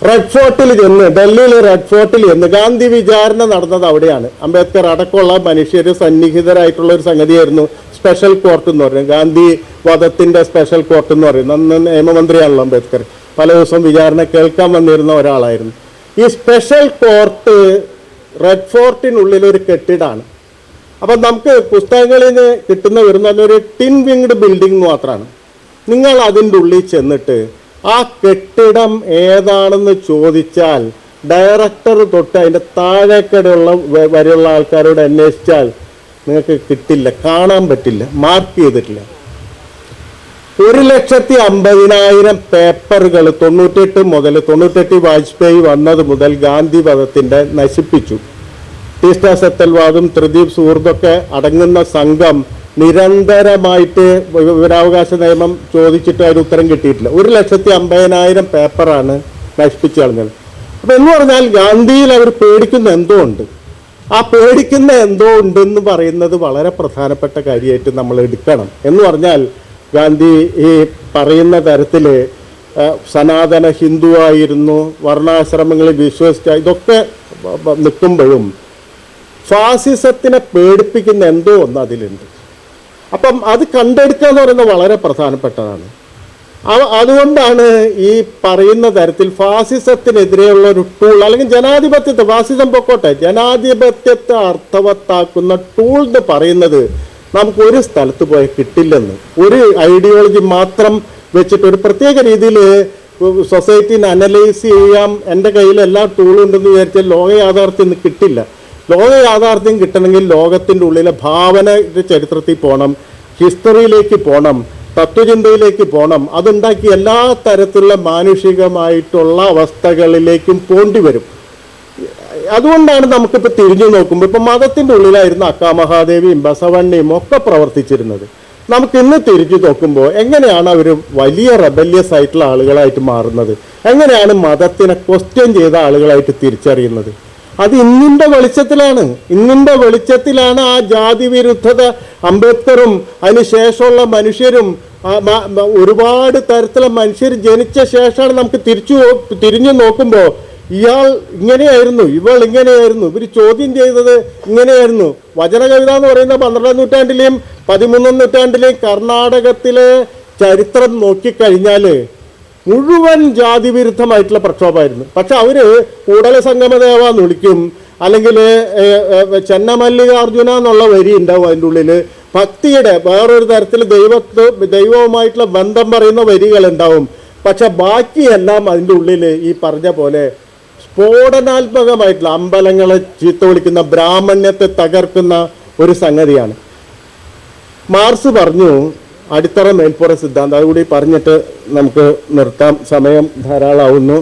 റെഡ് ഫോർട്ടിൽ ചെന്ന്, ഡൽഹിയിലെ റെഡ് ഫോർട്ടിൽ ചെന്ന് ഗാന്ധി വിചാരണ നടന്നത് അവിടെയാണ്. അംബേദ്കർ അടക്കമുള്ള മനുഷ്യർ സന്നിഹിതരായിട്ടുള്ള ഒരു സംഗതിയായിരുന്നു സ്പെഷ്യൽ കോർട്ട് എന്ന് പറയുന്നത്. ഗാന്ധി വധത്തിൻ്റെ സ്പെഷ്യൽ കോർട്ട് എന്ന് പറയുന്നത്. അന്ന് നിയമമന്ത്രിയാണല്ലോ അംബേദ്കർ. പല ദിവസവും വിചാരണ കേൾക്കാൻ വന്നിരുന്ന ഒരാളായിരുന്നു. ഈ സ്പെഷ്യൽ കോർട്ട് റെഡ് ഫോർട്ടിനുള്ളിലൊരു കെട്ടിടമാണ്. അപ്പം നമുക്ക് പുസ്തകങ്ങളിൽ നിന്ന് വരുന്ന ഒരു ടിൻ വിങ്ഡ് ബിൽഡിംഗ് മാത്രമാണ്. നിങ്ങൾ അതിൻ്റെ ഉള്ളിൽ ചെന്നിട്ട് ആ കെട്ടിടം ഏതാണെന്ന് ചോദിച്ചാൽ ഡയറക്ടർ തൊട്ട് അതിൻ്റെ താഴേക്കടെയുള്ള വരെയുള്ള ആൾക്കാരോട് അന്വേഷിച്ചാൽ നിങ്ങൾക്ക് കിട്ടില്ല, കാണാൻ പറ്റില്ല, മാർക്ക് ചെയ്തിട്ടില്ല. 1,50,000 പേപ്പറുകൾ 98 വാജ്പേയി വന്നത് മുതൽ ഗാന്ധി വധത്തിൻ്റെ നശിപ്പിച്ചു. ടീസ്റ്റ സെത്തൽവാദും ത്രിദീപ് സുഹൃത്തൊക്കെ അടങ്ങുന്ന സംഘം നിരന്തരമായിട്ട് വിവരാവകാശ നിയമം ചോദിച്ചിട്ട് അതിന് ഉത്തരം കിട്ടിയിട്ടില്ല. 1,50,000 പേപ്പറാണ് നശിപ്പിച്ചു കളഞ്ഞത്. അപ്പം എന്ന് പറഞ്ഞാൽ ഗാന്ധിയിൽ അവർ പേടിക്കുന്ന എന്തോ ഉണ്ട്. ആ പേടിക്കുന്ന എന്തോ ഉണ്ടെന്ന് പറയുന്നത് വളരെ പ്രധാനപ്പെട്ട കാര്യമായിട്ട് നമ്മൾ എടുക്കണം. എന്ന് പറഞ്ഞാൽ ഗാന്ധി ഈ പറയുന്ന തരത്തിൽ സനാതന ഹിന്ദുവായിരുന്നു, വർണ്ണാശ്രമങ്ങളിൽ വിശ്വസിച്ച, ഇതൊക്കെ നിൽക്കുമ്പോഴും ഫാസിസത്തിനെ പേടിപ്പിക്കുന്ന എന്തോ ഒന്ന് അതിലുണ്ട്. അപ്പം അത് കണ്ടെടുക്കുക എന്ന് പറയുന്നത് വളരെ പ്രധാനപ്പെട്ടതാണ്. അതുകൊണ്ടാണ് ഈ പറയുന്ന തരത്തിൽ ഫാസിസത്തിനെതിരെയുള്ള ഒരു ടൂൾ, അല്ലെങ്കിൽ ജനാധിപത്യത്തെ, ഫാസിസം പൊക്കോട്ടെ, ജനാധിപത്യത്തെ അർത്ഥവത്താക്കുന്ന ടൂൾ എന്ന് പറയുന്നത് നമുക്ക് ഒരു സ്ഥലത്ത് പോയി കിട്ടില്ലെന്ന്. ഒരു ഐഡിയോളജി മാത്രം വെച്ചിട്ട് ഒരു പ്രത്യേക രീതിയിൽ സൊസൈറ്റീനെ അനലൈസ് ചെയ്യാം, എൻ്റെ കയ്യിൽ എല്ലാ ടൂളും ഉണ്ടെന്ന് വിചാരിച്ചാൽ ലോക യാഥാർത്ഥ്യം കിട്ടില്ല. ലോക യാഥാർത്ഥ്യം കിട്ടണമെങ്കിൽ ലോകത്തിൻ്റെ ഉള്ളിലെ ഭാവനയുടെ ചരിത്രത്തിൽ പോകണം, ഹിസ്റ്ററിയിലേക്ക് പോകണം, തത്വചിന്തയിലേക്ക് പോകണം. അതുണ്ടാക്കി എല്ലാ തരത്തിലുള്ള മാനുഷികമായിട്ടുള്ള അവസ്ഥകളിലേക്കും പോണ്ടി വരും. അതുകൊണ്ടാണ് നമുക്കിപ്പോൾ തിരിഞ്ഞു നോക്കുമ്പോൾ ഇപ്പം മതത്തിൻ്റെ ഉള്ളിലായിരുന്നു അക്കാമഹാദേവിയും ബസവണ്ണയും ഒക്കെ പ്രവർത്തിച്ചിരുന്നത്. നമുക്കിന്ന് തിരിഞ്ഞു നോക്കുമ്പോൾ എങ്ങനെയാണ് അവർ വലിയ റെബല്യസ് ആയിട്ടുള്ള ആളുകളായിട്ട് മാറുന്നത്, എങ്ങനെയാണ് മതത്തിനെ ക്വസ്റ്റ്യൻ ചെയ്ത ആളുകളായിട്ട് തിരിച്ചറിയുന്നത്? അത് ഇന്നിൻ്റെ വെളിച്ചത്തിലാണ് ആ ജാതി വിരുദ്ധത അംബേദ്കറും അതിനുശേഷമുള്ള മനുഷ്യരും ഒരുപാട് തരത്തിലുള്ള മനുഷ്യർ ജനിച്ച ശേഷമാണ് നമുക്ക് തിരിഞ്ഞു നോക്കുമ്പോൾ ഇയാൾ ഇങ്ങനെയായിരുന്നു, ഇവൾ ഇങ്ങനെയായിരുന്നു, ഇവർ ചോദ്യം ചെയ്തത് ഇങ്ങനെയായിരുന്നു. വചനകവിത എന്ന് പറയുന്ന 12ാം നൂറ്റാണ്ടിലെയും 13ാം നൂറ്റാണ്ടിലെയും കർണാടകത്തിലെ ചരിത്രം നോക്കിക്കഴിഞ്ഞാൽ മുഴുവൻ ജാതി വിരുദ്ധമായിട്ടുള്ള പ്രക്ഷോഭമായിരുന്നു. പക്ഷെ അവർ കൂടല സംഗമദേവ എന്ന് വിളിക്കും, അല്ലെങ്കിൽ ചെന്നമല്ലികാർജുന എന്നുള്ള വരി ഉണ്ടാവും അതിൻ്റെ ഉള്ളിൽ. ഭക്തിയുടെ വേറൊരു തരത്തിൽ ദൈവവുമായിട്ടുള്ള ബന്ധം പറയുന്ന വരികളുണ്ടാവും. പക്ഷെ ബാക്കിയെല്ലാം അതിൻ്റെ ഉള്ളിൽ ഈ പറഞ്ഞ പോലെ സ്ഫോടനാത്മകമായിട്ടുള്ള അമ്പലങ്ങളെ ചീത്ത വിളിക്കുന്ന, ബ്രാഹ്മണ്യത്തെ തകർക്കുന്ന ഒരു സംഗതിയാണ്. മാർക്സ് പറഞ്ഞു അടിത്തറ മേൽപ്പുറ സിദ്ധാന്തം. അതുകൂടി പറഞ്ഞിട്ട് നമുക്ക് നിർത്താം, സമയം ധാരാളമാവുന്നു,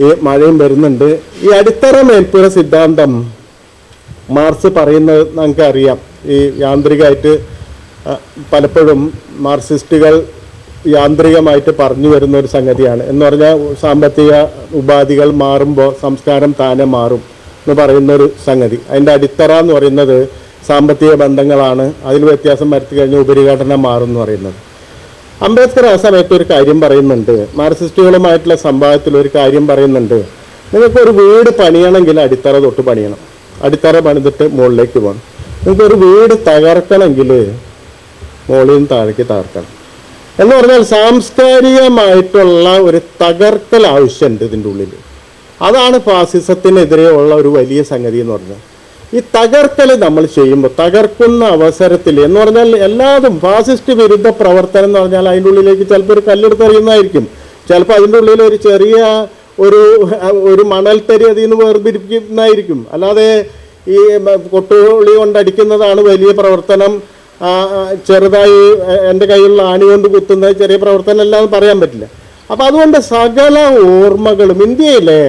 ഈ മഴയും വരുന്നുണ്ട്. ഈ അടിത്തറ മേൽപ്പുറ സിദ്ധാന്തം മാർക്സ് പറയുന്നത് നമുക്കറിയാം. ഈ യാന്ത്രികമായിട്ട് പലപ്പോഴും മാർക്സിസ്റ്റുകൾ യാന്ത്രികമായിട്ട് പറഞ്ഞു വരുന്ന ഒരു സംഗതിയാണ്. എന്ന് പറഞ്ഞാൽ സാമ്പത്തിക ഉപാധികൾ മാറുമ്പോൾ സംസ്കാരം താനെ മാറും എന്ന് പറയുന്നൊരു സംഗതി. അതിൻ്റെ അടിത്തറ എന്ന് പറയുന്നത് സാമ്പത്തിക ബന്ധങ്ങളാണ്. അതിൽ വ്യത്യാസം വരുത്തി കഴിഞ്ഞാൽ ഉപരിഘടന മാറും എന്ന് പറയുന്നത്. അംബേദ്കർ ആ സമയത്ത് ഒരു കാര്യം പറയുന്നുണ്ട്, മാർക്സിസ്റ്റുകളുമായിട്ടുള്ള സംവാദത്തിൽ ഒരു കാര്യം പറയുന്നുണ്ട്. നിങ്ങൾക്കൊരു വീട് പണിയണമെങ്കിൽ അടിത്തറ തൊട്ട് പണിയണം, അടിത്തറ പണിതിട്ട് മുകളിലേക്ക് പോകണം. നിങ്ങൾക്കൊരു വീട് തകർക്കണമെങ്കിൽ മുകളിൽ നിന്ന് താഴേക്ക് തകർക്കണം. എന്ന് പറഞ്ഞാൽ സാംസ്കാരികമായിട്ടുള്ള ഒരു തകർക്കൽ ആവശ്യമുണ്ട് ഇതിൻ്റെ ഉള്ളിൽ. അതാണ് ഫാസിസത്തിനെതിരെയുള്ള ഒരു വലിയ സംഗതി എന്ന് പറഞ്ഞാൽ. ഈ തകർക്കൽ നമ്മൾ ചെയ്യുമ്പോൾ തകർക്കുന്ന അവസരത്തിൽ എന്ന് പറഞ്ഞാൽ എല്ലാതും ഫാസിസ്റ്റ് വിരുദ്ധ പ്രവർത്തനം എന്ന് പറഞ്ഞാൽ അതിൻ്റെ ഉള്ളിലേക്ക് ചിലപ്പോൾ ഒരു കല്ലെടുത്ത് എറിയുന്നതായിരിക്കും, ചിലപ്പോൾ അതിൻ്റെ ഉള്ളിൽ ഒരു ചെറിയ ഒരു മണൽത്തരി അതിൽ നിന്ന് വേർതിരിക്കുന്നതായിരിക്കും. അല്ലാതെ ഈ കൊട്ടുകളി കൊണ്ടടിക്കുന്നതാണ് വലിയ പ്രവർത്തനം, ചെറുതായി എൻ്റെ കയ്യിലുള്ള ആണി കൊണ്ട് കുത്തുന്നത് ചെറിയ പ്രവർത്തനം അല്ല എന്ന് പറയാൻ പറ്റില്ല. അപ്പം അതുകൊണ്ട് സകല ഓർമ്മകളും ഇന്ത്യയിലെ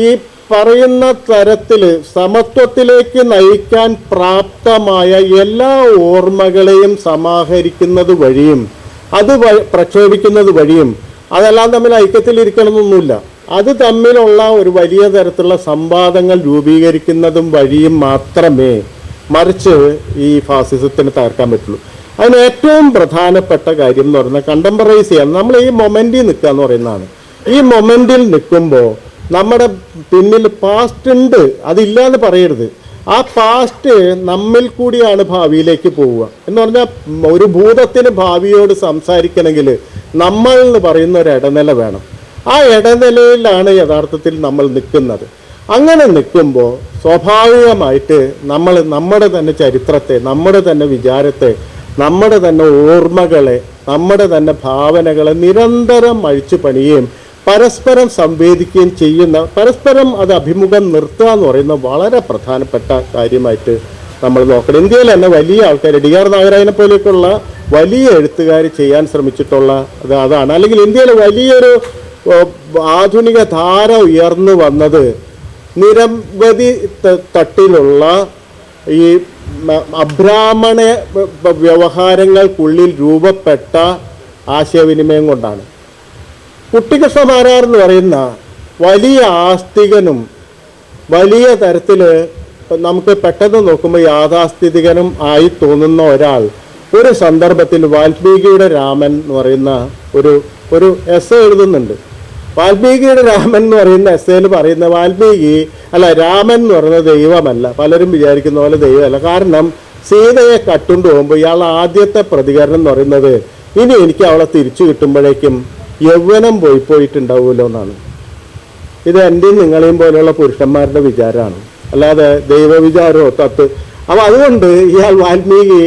ഈ പറയുന്ന തരത്തിൽ സമത്വത്തിലേക്ക് നയിക്കാൻ പ്രാപ്തമായ എല്ലാ ഓർമ്മകളെയും സമാഹരിക്കുന്നത് വഴിയും അത് പ്രക്ഷോഭിക്കുന്നത് വഴിയും, അതെല്ലാം തമ്മിൽ ഐക്യത്തിലിരിക്കണമെന്നൊന്നുമില്ല, അത് തമ്മിലുള്ള ഒരു വലിയ തരത്തിലുള്ള സംവാദങ്ങൾ രൂപീകരിക്കുന്നതും വഴിയും മാത്രമേ മറിച്ച് ഈ ഫാസിസത്തിന് തകർക്കാൻ പറ്റുള്ളൂ. അതിന് ഏറ്റവും പ്രധാനപ്പെട്ട കാര്യം എന്ന് പറയുന്നത് കണ്ടംപറൈസ് ചെയ്യാൻ, നമ്മൾ ഈ മൊമെൻറ്റിൽ നിൽക്കുക എന്ന് പറയുന്നതാണ്. ഈ മൊമെൻറ്റിൽ നിൽക്കുമ്പോൾ നമ്മുടെ പിന്നിൽ പാസ്റ്റ് ഉണ്ട്, അതില്ല എന്ന് പറയരുത്. ആ പാസ്റ്റ് നമ്മിൽ കൂടിയാണ് ഭാവിയിലേക്ക് പോവുക. എന്ന് പറഞ്ഞാൽ ഒരു ഭൂതത്തിന് ഭാവിയോട് സംസാരിക്കണമെങ്കിൽ നമ്മൾ എന്ന് പറയുന്ന ഒരു ഇടനില വേണം. ആ ഇടനിലയിലാണ് യഥാർത്ഥത്തിൽ നമ്മൾ നിൽക്കുന്നത്. അങ്ങനെ നിൽക്കുമ്പോൾ സ്വാഭാവികമായിട്ട് നമ്മൾ നമ്മുടെ തന്നെ ചരിത്രത്തെ, നമ്മുടെ തന്നെ വിചാരത്തെ, നമ്മുടെ തന്നെ ഓർമ്മകളെ, നമ്മുടെ തന്നെ ഭാവനകളെ നിരന്തരം അഴിച്ചു പണിയുകയും പരസ്പരം സംവേദിക്കുകയും ചെയ്യുന്ന, പരസ്പരം അത് അഭിമുഖം നിർത്തുക എന്ന് പറയുന്ന വളരെ പ്രധാനപ്പെട്ട കാര്യമായിട്ട് നമ്മൾ നോക്കണം. ഇന്ത്യയിൽ തന്നെ വലിയ ആൾക്കാർ, D.R. നാഗരായനെ പോലെയൊക്കെയുള്ള വലിയ എഴുത്തുകാർ ചെയ്യാൻ ശ്രമിച്ചിട്ടുള്ള അതാണ്. അല്ലെങ്കിൽ ഇന്ത്യയിലെ വലിയൊരു ആധുനിക ധാര ഉയർന്നു വന്നത് നിരവധി തട്ടിലുള്ള ഈ അബ്രാഹ്മണ വ്യവഹാരങ്ങൾക്കുള്ളിൽ രൂപപ്പെട്ട ആശയവിനിമയം കൊണ്ടാണ്. കുട്ടിക്കൃഷ്ണമാരാർ എന്ന് പറയുന്ന വലിയ ആസ്തികനും വലിയ തരത്തിൽ നമുക്ക് പെട്ടെന്ന് നോക്കുമ്പോൾ യാഥാസ്ഥിതികനും ആയി തോന്നുന്ന ഒരാൾ ഒരു സന്ദർഭത്തിൽ വാൽമീകിയുടെ രാമൻ എന്ന് പറയുന്ന ഒരു എസ്സേ എഴുതുന്നുണ്ട്. വാൽമീകിയുടെ രാമൻ എന്ന് പറയുന്ന എസ്സേയിൽ പറയുന്ന രാമൻ എന്ന് പറയുന്നത് ദൈവമല്ല, പലരും വിചാരിക്കുന്ന പോലെ ദൈവമല്ല. കാരണം സീതയെ കട്ടുകൊണ്ട് പോകുമ്പോൾ ഇയാൾ ആദ്യത്തെ പ്രതികരണം എന്ന് പറയുന്നത് ഇനി എനിക്ക് അവളെ തിരിച്ചു കിട്ടുമ്പോഴേക്കും യൗവനം പോയിട്ടുണ്ടാവുമല്ലോ എന്നാണ്. ഇത് എൻ്റെയും നിങ്ങളെയും പോലെയുള്ള പുരുഷന്മാരുടെ വിചാരമാണ്, അല്ലാതെ ദൈവവിചാരമോ അപ്പോൾ അതുകൊണ്ട് ഇയാൾ വാൽമീകി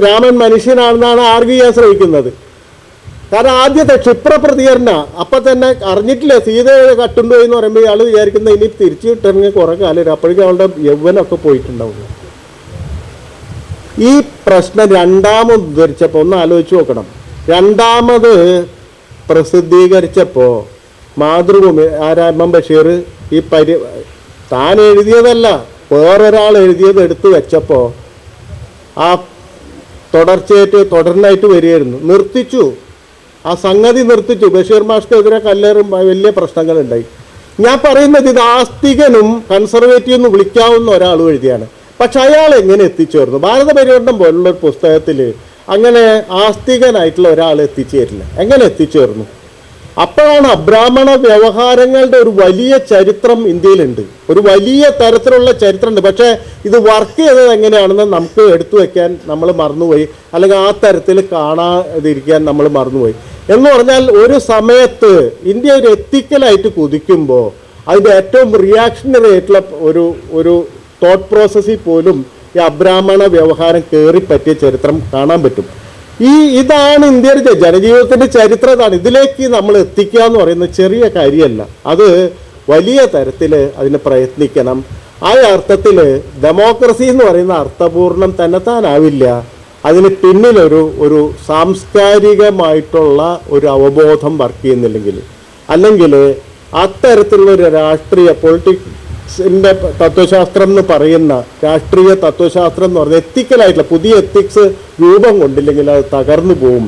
രാമൻ മനുഷ്യനാണെന്നാണ് ആർഗ്യൂ ചെയ്യാൻ ശ്രമിക്കുന്നത്. കാരണം ആദ്യത്തെ ക്ഷിപ്ര പ്രതികരണ അപ്പം തന്നെ അറിഞ്ഞിട്ടില്ല സീതയെ കട്ടുണ്ടോയി എന്ന് പറയുമ്പോൾ ഇയാൾ വിചാരിക്കുന്നത് ഇനി തിരിച്ചു കിട്ടണമെങ്കിൽ കുറേ കാലം അപ്പോഴേക്കും അവളുടെ യൗവനമൊക്കെ പോയിട്ടുണ്ടാവും. ഈ പ്രശ്നം രണ്ടാമത് ഉദ്ധരിച്ചപ്പോൾ ഒന്ന് ആലോചിച്ച് നോക്കണം. രണ്ടാമത് പ്രസിദ്ധീകരിച്ചപ്പോൾ മാതൃഭൂമി എം ബഷീർ താൻ എഴുതിയതല്ല വേറൊരാൾ എഴുതിയത് എടുത്തു വെച്ചപ്പോൾ ആ തുടർന്നായിട്ട് വരികയായിരുന്നു. നിർത്തിച്ചു, ആ സംഗതി നിർത്തിച്ചു. ബഷീർ മാഷ്ക്കെതിരെ കല്ലേറും വലിയ പ്രശ്നങ്ങളുണ്ടായി. ഞാൻ പറയുന്നത് ഇത് ആസ്തികനും കൺസർവേറ്റീവ് എന്ന് വിളിക്കാവുന്ന ഒരാളും എഴുതിയാണ്. പക്ഷെ അയാൾ എങ്ങനെ എത്തിച്ചേർന്നു? ഭാരത പര്യടനം പോലുള്ളൊരു പുസ്തകത്തിൽ അങ്ങനെ ആസ്തികനായിട്ടുള്ള ഒരാൾ എത്തിച്ചേരില്ല. എങ്ങനെ എത്തിച്ചേർന്നു? അപ്പോഴാണ് അബ്രാഹ്മണ വ്യവഹാരങ്ങളുടെ ഒരു വലിയ ചരിത്രം ഇന്ത്യയിലുണ്ട്, ഒരു വലിയ തരത്തിലുള്ള ചരിത്രമുണ്ട്. പക്ഷേ ഇത് വർക്ക് ചെയ്തത് എങ്ങനെയാണെന്ന് നമുക്ക് എടുത്തു വയ്ക്കാൻ നമ്മൾ മറന്നുപോയി, അല്ലെങ്കിൽ ആ തരത്തിൽ കാണാതിരിക്കാൻ നമ്മൾ മറന്നുപോയി. എന്ന് പറഞ്ഞാൽ ഒരു സമയത്ത് ഇന്ത്യ ഒരു എത്തിക്കലായിട്ട് കുതിക്കുമ്പോൾ അതിൻ്റെ ഏറ്റവും റിയാക്ഷണറി ആയിട്ടുള്ള ഒരു തോട്ട് പ്രോസസ്സിൽ പോലും ഈ അബ്രാഹ്മണ വ്യവഹാരം കയറിപ്പറ്റിയ ചരിത്രം കാണാൻ പറ്റും. ഇതാണ് ഇന്ത്യയുടെ ജനജീവിതത്തിൻ്റെ ചരിത്രം. ഇതാണ്. ഇതിലേക്ക് നമ്മൾ എത്തിക്കുക എന്ന് പറയുന്നത് ചെറിയ കാര്യമല്ല, അത് വലിയ തരത്തിൽ അതിന് പ്രയത്നിക്കണം. ആ അർത്ഥത്തിൽ ഡെമോക്രസി എന്ന് പറയുന്ന അർത്ഥപൂർണം തന്നെത്താനാവില്ല. അതിന് പിന്നിലൊരു സാംസ്കാരികമായിട്ടുള്ള ഒരു അവബോധം വർക്ക് ചെയ്യുന്നില്ലെങ്കിൽ, അല്ലെങ്കിൽ അത്തരത്തിലുള്ളൊരു രാഷ്ട്രീയ പൊളിറ്റിക്സിൻ്റെ തത്വശാസ്ത്രം എന്ന് പറയുന്ന രാഷ്ട്രീയ തത്വശാസ്ത്രം എന്ന് പറഞ്ഞാൽ എത്തിക്കലായിട്ടുള്ള പുതിയ എത്തിക്സ് രൂപം കൊണ്ടില്ലെങ്കിൽ അത് തകർന്നു പോവും.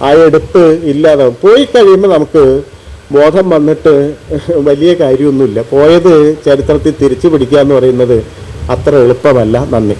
ആ എടുപ്പ് ഇല്ലാതാവും. പോയി കഴിയുമ്പോൾ നമുക്ക് ബോധം വന്നിട്ട് വലിയ കാര്യമൊന്നുമില്ല. പോയത് ചരിത്രത്തിൽ തിരിച്ചു പിടിക്കുക എന്ന് പറയുന്നത് അത്ര എളുപ്പമല്ല. നന്ദി.